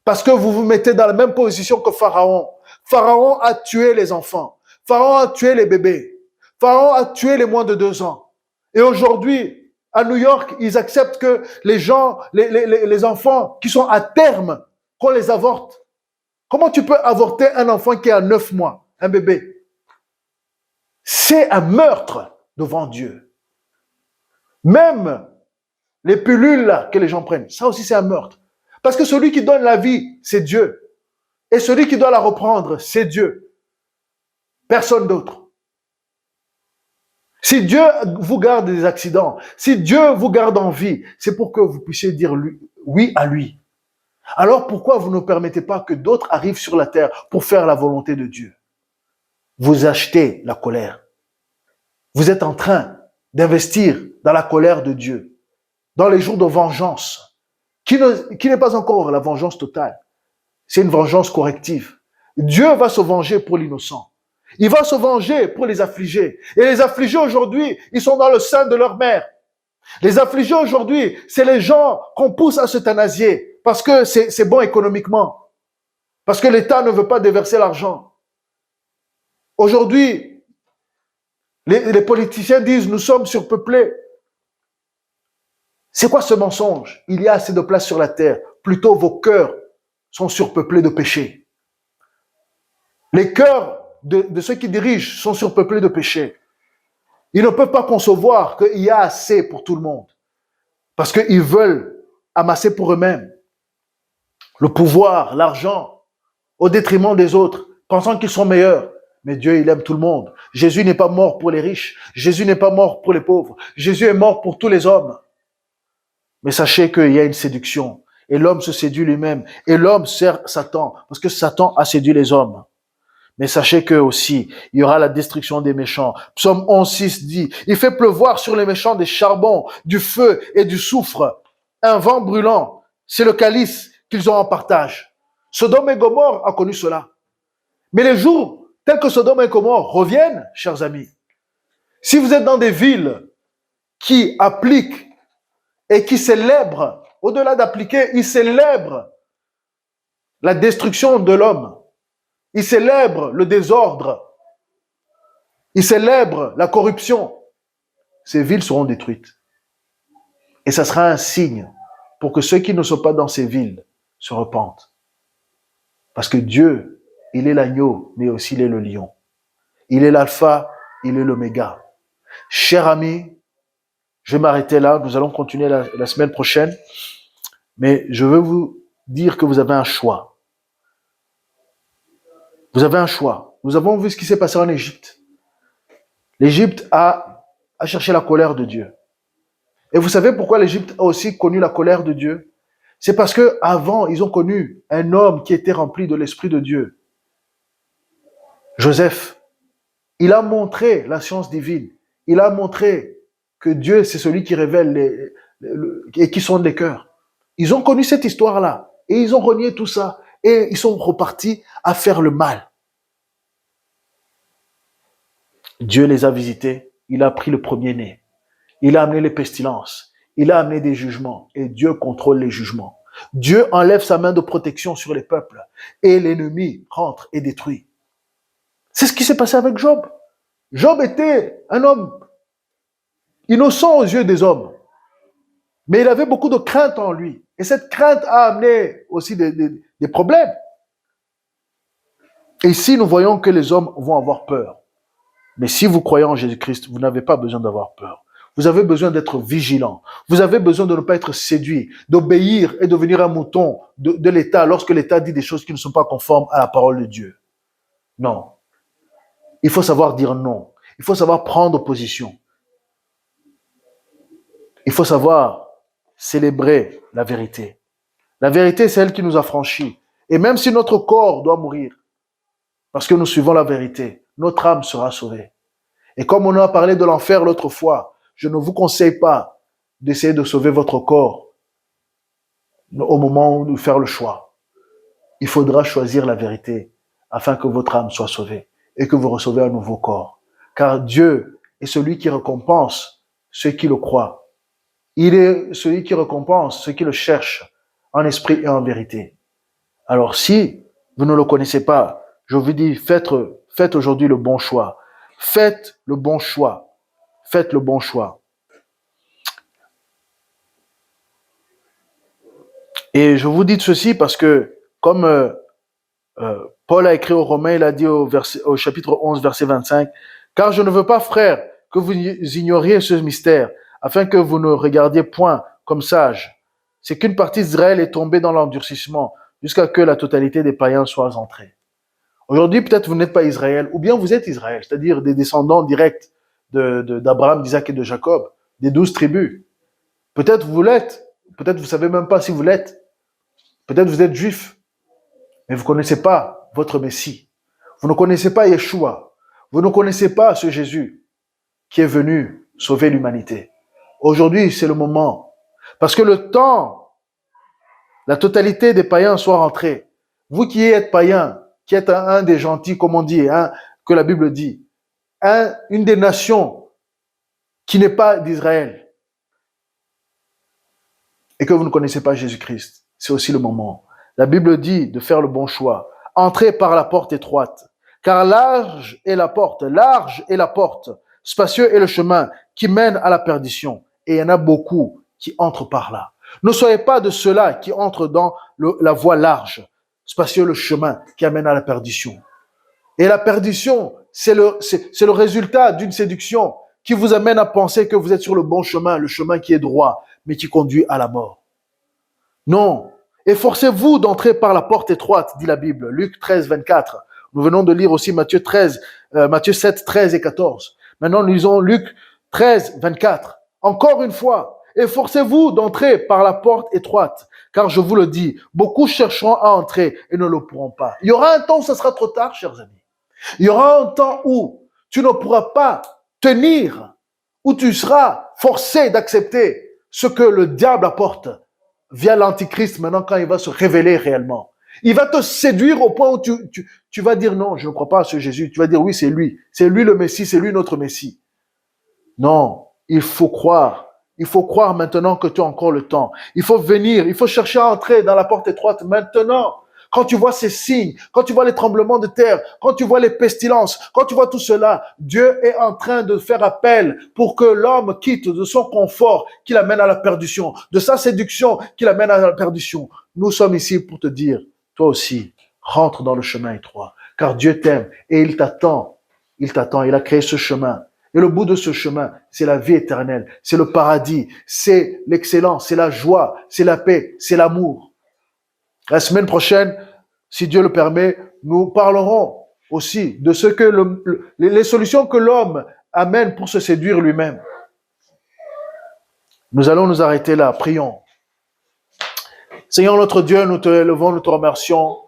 Parce que vous vous mettez dans la même position que Pharaon. Pharaon a tué les enfants. Pharaon a tué les bébés. Pharaon a tué les moins de 2 ans. Et aujourd'hui, à New York, ils acceptent que les gens, les enfants qui sont à terme, qu'on les avorte. Comment tu peux avorter un enfant qui a 9 mois, un bébé? C'est un meurtre devant Dieu. Même les pilules là, que les gens prennent, ça aussi c'est un meurtre. Parce que celui qui donne la vie, c'est Dieu. Et celui qui doit la reprendre, c'est Dieu. Personne d'autre. Si Dieu vous garde des accidents, si Dieu vous garde en vie, c'est pour que vous puissiez dire oui à lui. Alors pourquoi vous ne permettez pas que d'autres arrivent sur la terre pour faire la volonté de Dieu? Vous achetez la colère. Vous êtes en train d'investir dans la colère de Dieu, dans les jours de vengeance, qui n'est pas encore la vengeance totale. C'est une vengeance corrective. Dieu va se venger pour l'innocent. Il va se venger pour les affligés. Et les affligés aujourd'hui, ils sont dans le sein de leur mère. Les affligés aujourd'hui, c'est les gens qu'on pousse à s'euthanasier parce que c'est bon économiquement. Parce que l'État ne veut pas déverser l'argent. Aujourd'hui, les politiciens disent nous sommes surpeuplés. C'est quoi ce mensonge? Il y a assez de place sur la terre. Plutôt vos cœurs sont surpeuplés de péché. Les cœurs de ceux qui dirigent sont surpeuplés de péché. Ils ne peuvent pas concevoir qu'il y a assez pour tout le monde. Parce qu'ils veulent amasser pour eux-mêmes le pouvoir, l'argent, au détriment des autres, pensant qu'ils sont meilleurs. Mais Dieu, il aime tout le monde. Jésus n'est pas mort pour les riches. Jésus n'est pas mort pour les pauvres. Jésus est mort pour tous les hommes. Mais sachez qu'il y a une séduction. Et l'homme se séduit lui-même. Et l'homme sert Satan. Parce que Satan a séduit les hommes. Mais sachez que aussi, il y aura la destruction des méchants. Psaume 11:6 dit, il fait pleuvoir sur les méchants des charbons, du feu et du soufre. Un vent brûlant, c'est le calice qu'ils ont en partage. Sodome et Gomorrhe a connu cela. Mais les jours tels que Sodome et Gomorrhe reviennent, chers amis. Si vous êtes dans des villes qui appliquent et qui célèbrent, au-delà d'appliquer, ils célèbrent la destruction de l'homme. Ils célèbrent le désordre. Ils célèbrent la corruption. Ces villes seront détruites. Et ça sera un signe pour que ceux qui ne sont pas dans ces villes se repentent. Parce que Dieu, il est l'agneau, mais aussi il est le lion. Il est l'alpha, il est l'oméga. Chers amis, je vais m'arrêter là. Nous allons continuer la semaine prochaine. Mais je veux vous dire que vous avez un choix. Vous avez un choix. Nous avons vu ce qui s'est passé en Égypte. L'Égypte a cherché la colère de Dieu. Et vous savez pourquoi l'Égypte a aussi connu la colère de Dieu? C'est parce que avant, ils ont connu un homme qui était rempli de l'Esprit de Dieu. Joseph. Il a montré la science divine. Il a montré que Dieu, c'est celui qui révèle et qui sonde les cœurs. Ils ont connu cette histoire-là. Et ils ont renié tout ça. Et ils sont repartis à faire le mal. Dieu les a visités. Il a pris le premier-né. Il a amené les pestilences. Il a amené des jugements. Et Dieu contrôle les jugements. Dieu enlève sa main de protection sur les peuples. Et l'ennemi rentre et détruit. C'est ce qui s'est passé avec Job. Job était un homme innocent aux yeux des hommes. Mais il avait beaucoup de crainte en lui. Et cette crainte a amené aussi des problèmes. Et ici, nous voyons que les hommes vont avoir peur. Mais si vous croyez en Jésus-Christ, vous n'avez pas besoin d'avoir peur. Vous avez besoin d'être vigilant. Vous avez besoin de ne pas être séduit, d'obéir et devenir un mouton de l'État lorsque l'État dit des choses qui ne sont pas conformes à la parole de Dieu. Non. Il faut savoir dire non. Il faut savoir prendre position. Il faut savoir célébrer la vérité. La vérité, c'est elle qui nous affranchit. Et même si notre corps doit mourir, parce que nous suivons la vérité, notre âme sera sauvée. Et comme on a parlé de l'enfer l'autre fois, je ne vous conseille pas d'essayer de sauver votre corps au moment où vous faire le choix. Il faudra choisir la vérité afin que votre âme soit sauvée et que vous recevez un nouveau corps. Car Dieu est celui qui récompense ceux qui le croient. Il est celui qui récompense ceux qui le cherchent en esprit et en vérité. Alors si vous ne le connaissez pas, je vous dis, faites aujourd'hui le bon choix. Faites le bon choix. Faites le bon choix. Et je vous dis ceci parce que, comme Paul a écrit aux Romains, il a dit au chapitre 11, verset 25, « Car je ne veux pas, frères, que vous ignoriez ce mystère, afin que vous ne regardiez point comme sages. C'est qu'une partie d'Israël est tombée dans l'endurcissement, jusqu'à que la totalité des païens soit entrée. » Aujourd'hui, peut-être vous n'êtes pas Israël, ou bien vous êtes Israël, c'est-à-dire des descendants directs d'Abraham, d'Isaac et de Jacob, des 12 tribus. Peut-être vous l'êtes, peut-être vous ne savez même pas si vous l'êtes. Peut-être vous êtes juif, mais vous ne connaissez pas votre Messie. Vous ne connaissez pas Yeshua. Vous ne connaissez pas ce Jésus qui est venu sauver l'humanité. Aujourd'hui, c'est le moment. Parce que le temps, la totalité des païens soit rentrés. Vous qui êtes païens, qui êtes un des gentils, comme on dit, que la Bible dit, une des nations qui n'est pas d'Israël, et que vous ne connaissez pas Jésus-Christ, c'est aussi le moment. La Bible dit de faire le bon choix. Entrez par la porte étroite, car large est la porte, spacieux est le chemin qui mène à la perdition, et il y en a beaucoup qui entrent par là. Ne soyez pas de ceux-là qui entrent dans la voie large, spacieux le chemin qui amène à la perdition. Et la perdition, c'est le résultat d'une séduction qui vous amène à penser que vous êtes sur le bon chemin, le chemin qui est droit, mais qui conduit à la mort. Non. Efforcez-vous d'entrer par la porte étroite, dit la Bible. Luc 13, 24. Nous venons de lire aussi Matthieu 7, 13 et 14. Maintenant, nous lisons Luc 13, 24. Encore une fois, efforcez-vous d'entrer par la porte étroite, car je vous le dis, beaucoup chercheront à entrer et ne le pourront pas. Il y aura un temps où ça sera trop tard, chers amis. Il y aura un temps où tu ne pourras pas tenir, où tu seras forcé d'accepter ce que le diable apporte via l'Antichrist maintenant quand il va se révéler réellement. Il va te séduire au point où tu vas dire non, je ne crois pas à ce Jésus. Tu vas dire oui, c'est lui le Messie, c'est lui notre Messie. Non, il faut croire. Il faut croire maintenant que tu as encore le temps. Il faut venir, il faut chercher à entrer dans la porte étroite maintenant. Quand tu vois ces signes, quand tu vois les tremblements de terre, quand tu vois les pestilences, quand tu vois tout cela, Dieu est en train de faire appel pour que l'homme quitte de son confort qui l'amène à la perdition, de sa séduction qui l'amène à la perdition. Nous sommes ici pour te dire, toi aussi, rentre dans le chemin étroit, car Dieu t'aime et il t'attend. Il t'attend, il a créé ce chemin. Et le bout de ce chemin, c'est la vie éternelle, c'est le paradis, c'est l'excellence, c'est la joie, c'est la paix, c'est l'amour. La semaine prochaine, si Dieu le permet, nous parlerons aussi de ce que les solutions que l'homme amène pour se séduire lui-même. Nous allons nous arrêter là. Prions. Seigneur notre Dieu, nous te élevons, nous te remercions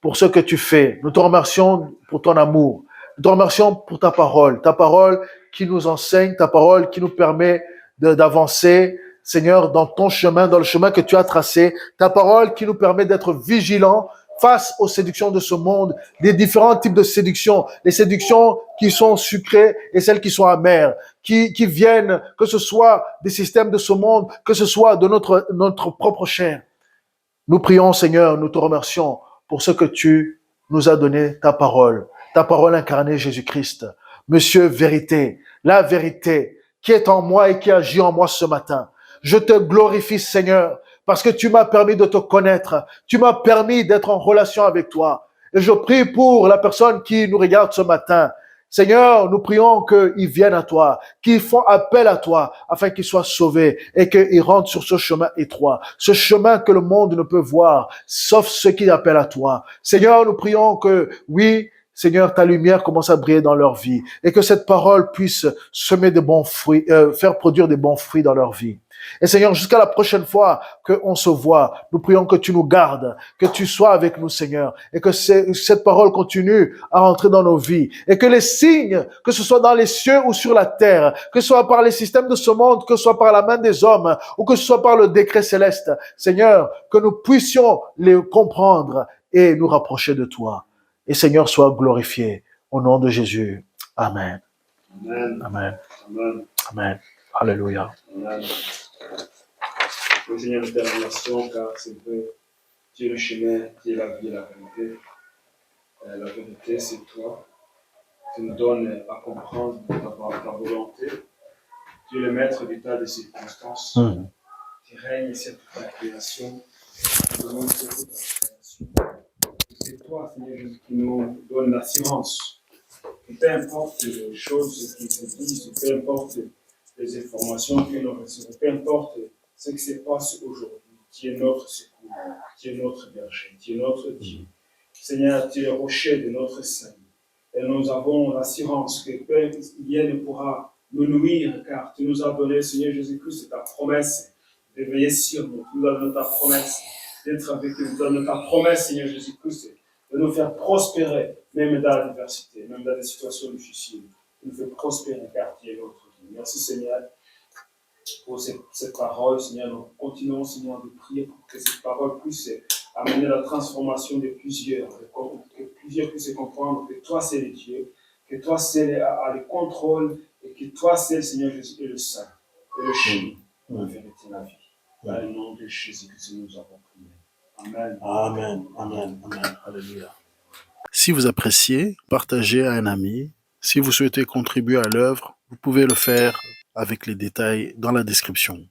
pour ce que tu fais. Nous te remercions pour ton amour. Nous te remercions pour ta parole qui nous enseigne, ta parole qui nous permet d'avancer, Seigneur, dans ton chemin, dans le chemin que tu as tracé, ta parole qui nous permet d'être vigilants face aux séductions de ce monde, des différents types de séductions, les séductions qui sont sucrées et celles qui sont amères, qui viennent, que ce soit des systèmes de ce monde, que ce soit de notre propre chair. Nous prions, Seigneur, nous te remercions pour ce que tu nous as donné, ta parole incarnée, Jésus-Christ. Monsieur, vérité, la vérité qui est en moi et qui agit en moi ce matin. Je te glorifie, Seigneur, parce que tu m'as permis de te connaître. Tu m'as permis d'être en relation avec toi. Et je prie pour la personne qui nous regarde ce matin. Seigneur, nous prions qu'ils viennent à toi, qu'ils font appel à toi, afin qu'ils soient sauvés et qu'ils rentrent sur ce chemin étroit, ce chemin que le monde ne peut voir, sauf ceux qui appellent à toi. Seigneur, nous prions que, oui, Seigneur, ta lumière commence à briller dans leur vie et que cette parole puisse semer de bons fruits, faire produire des bons fruits dans leur vie. Et Seigneur, jusqu'à la prochaine fois qu'on se voit, nous prions que tu nous gardes, que tu sois avec nous, Seigneur, et que cette parole continue à rentrer dans nos vies, et que les signes, que ce soit dans les cieux ou sur la terre, que ce soit par les systèmes de ce monde, que ce soit par la main des hommes, ou que ce soit par le décret céleste, Seigneur, que nous puissions les comprendre et nous rapprocher de toi. Et Seigneur, sois glorifié au nom de Jésus. Amen. Amen. Amen. Amen. Amen. Alléluia. Amen. Oui, Seigneur, nous te remercions car c'est vrai, tu es le chemin, tu es la vie et la vérité. La vérité, c'est toi. Tu nous donnes à comprendre ta volonté. Tu es le maître d'état des circonstances. Tu règnes sur toute la création. Tu demandes sur toute la création. C'est toi, Seigneur Jésus, qui nous donne l'assurance. Peu importe les choses qui se disent, peu importe les informations que nous recevons, peu importe ce qui se passe aujourd'hui, tu es notre secours, tu es notre berger, tu es notre Dieu. Seigneur, tu es le rocher de notre salut. Et nous avons l'assurance que rien ne pourra nous nuire, car tu nous as donné, Seigneur Jésus-Christ, ta promesse de veiller sur nous. Tu nous as donné ta promesse d'être avec nous. Tu nous as donné ta promesse, Seigneur Jésus-Christ, de nous faire prospérer, même dans l'adversité, même dans des situations difficiles. Tu nous fais prospérer, car tu es notre Dieu. Merci, Seigneur, pour cette parole, Seigneur. Nous continuons, Seigneur, de prier pour que cette parole puisse amener la transformation de plusieurs, que plusieurs puissent comprendre que toi, c'est le Dieu, que toi, c'est le contrôle, et que toi, c'est le Seigneur Jésus, et le Saint, et le chemin, la vérité, la vie. Dans le nom de Jésus que nous avons prié. Amen. Amen. Amen. Amen. Alléluia. Si vous appréciez, partagez à un ami. Si vous souhaitez contribuer à l'œuvre, vous pouvez le faire avec les détails dans la description.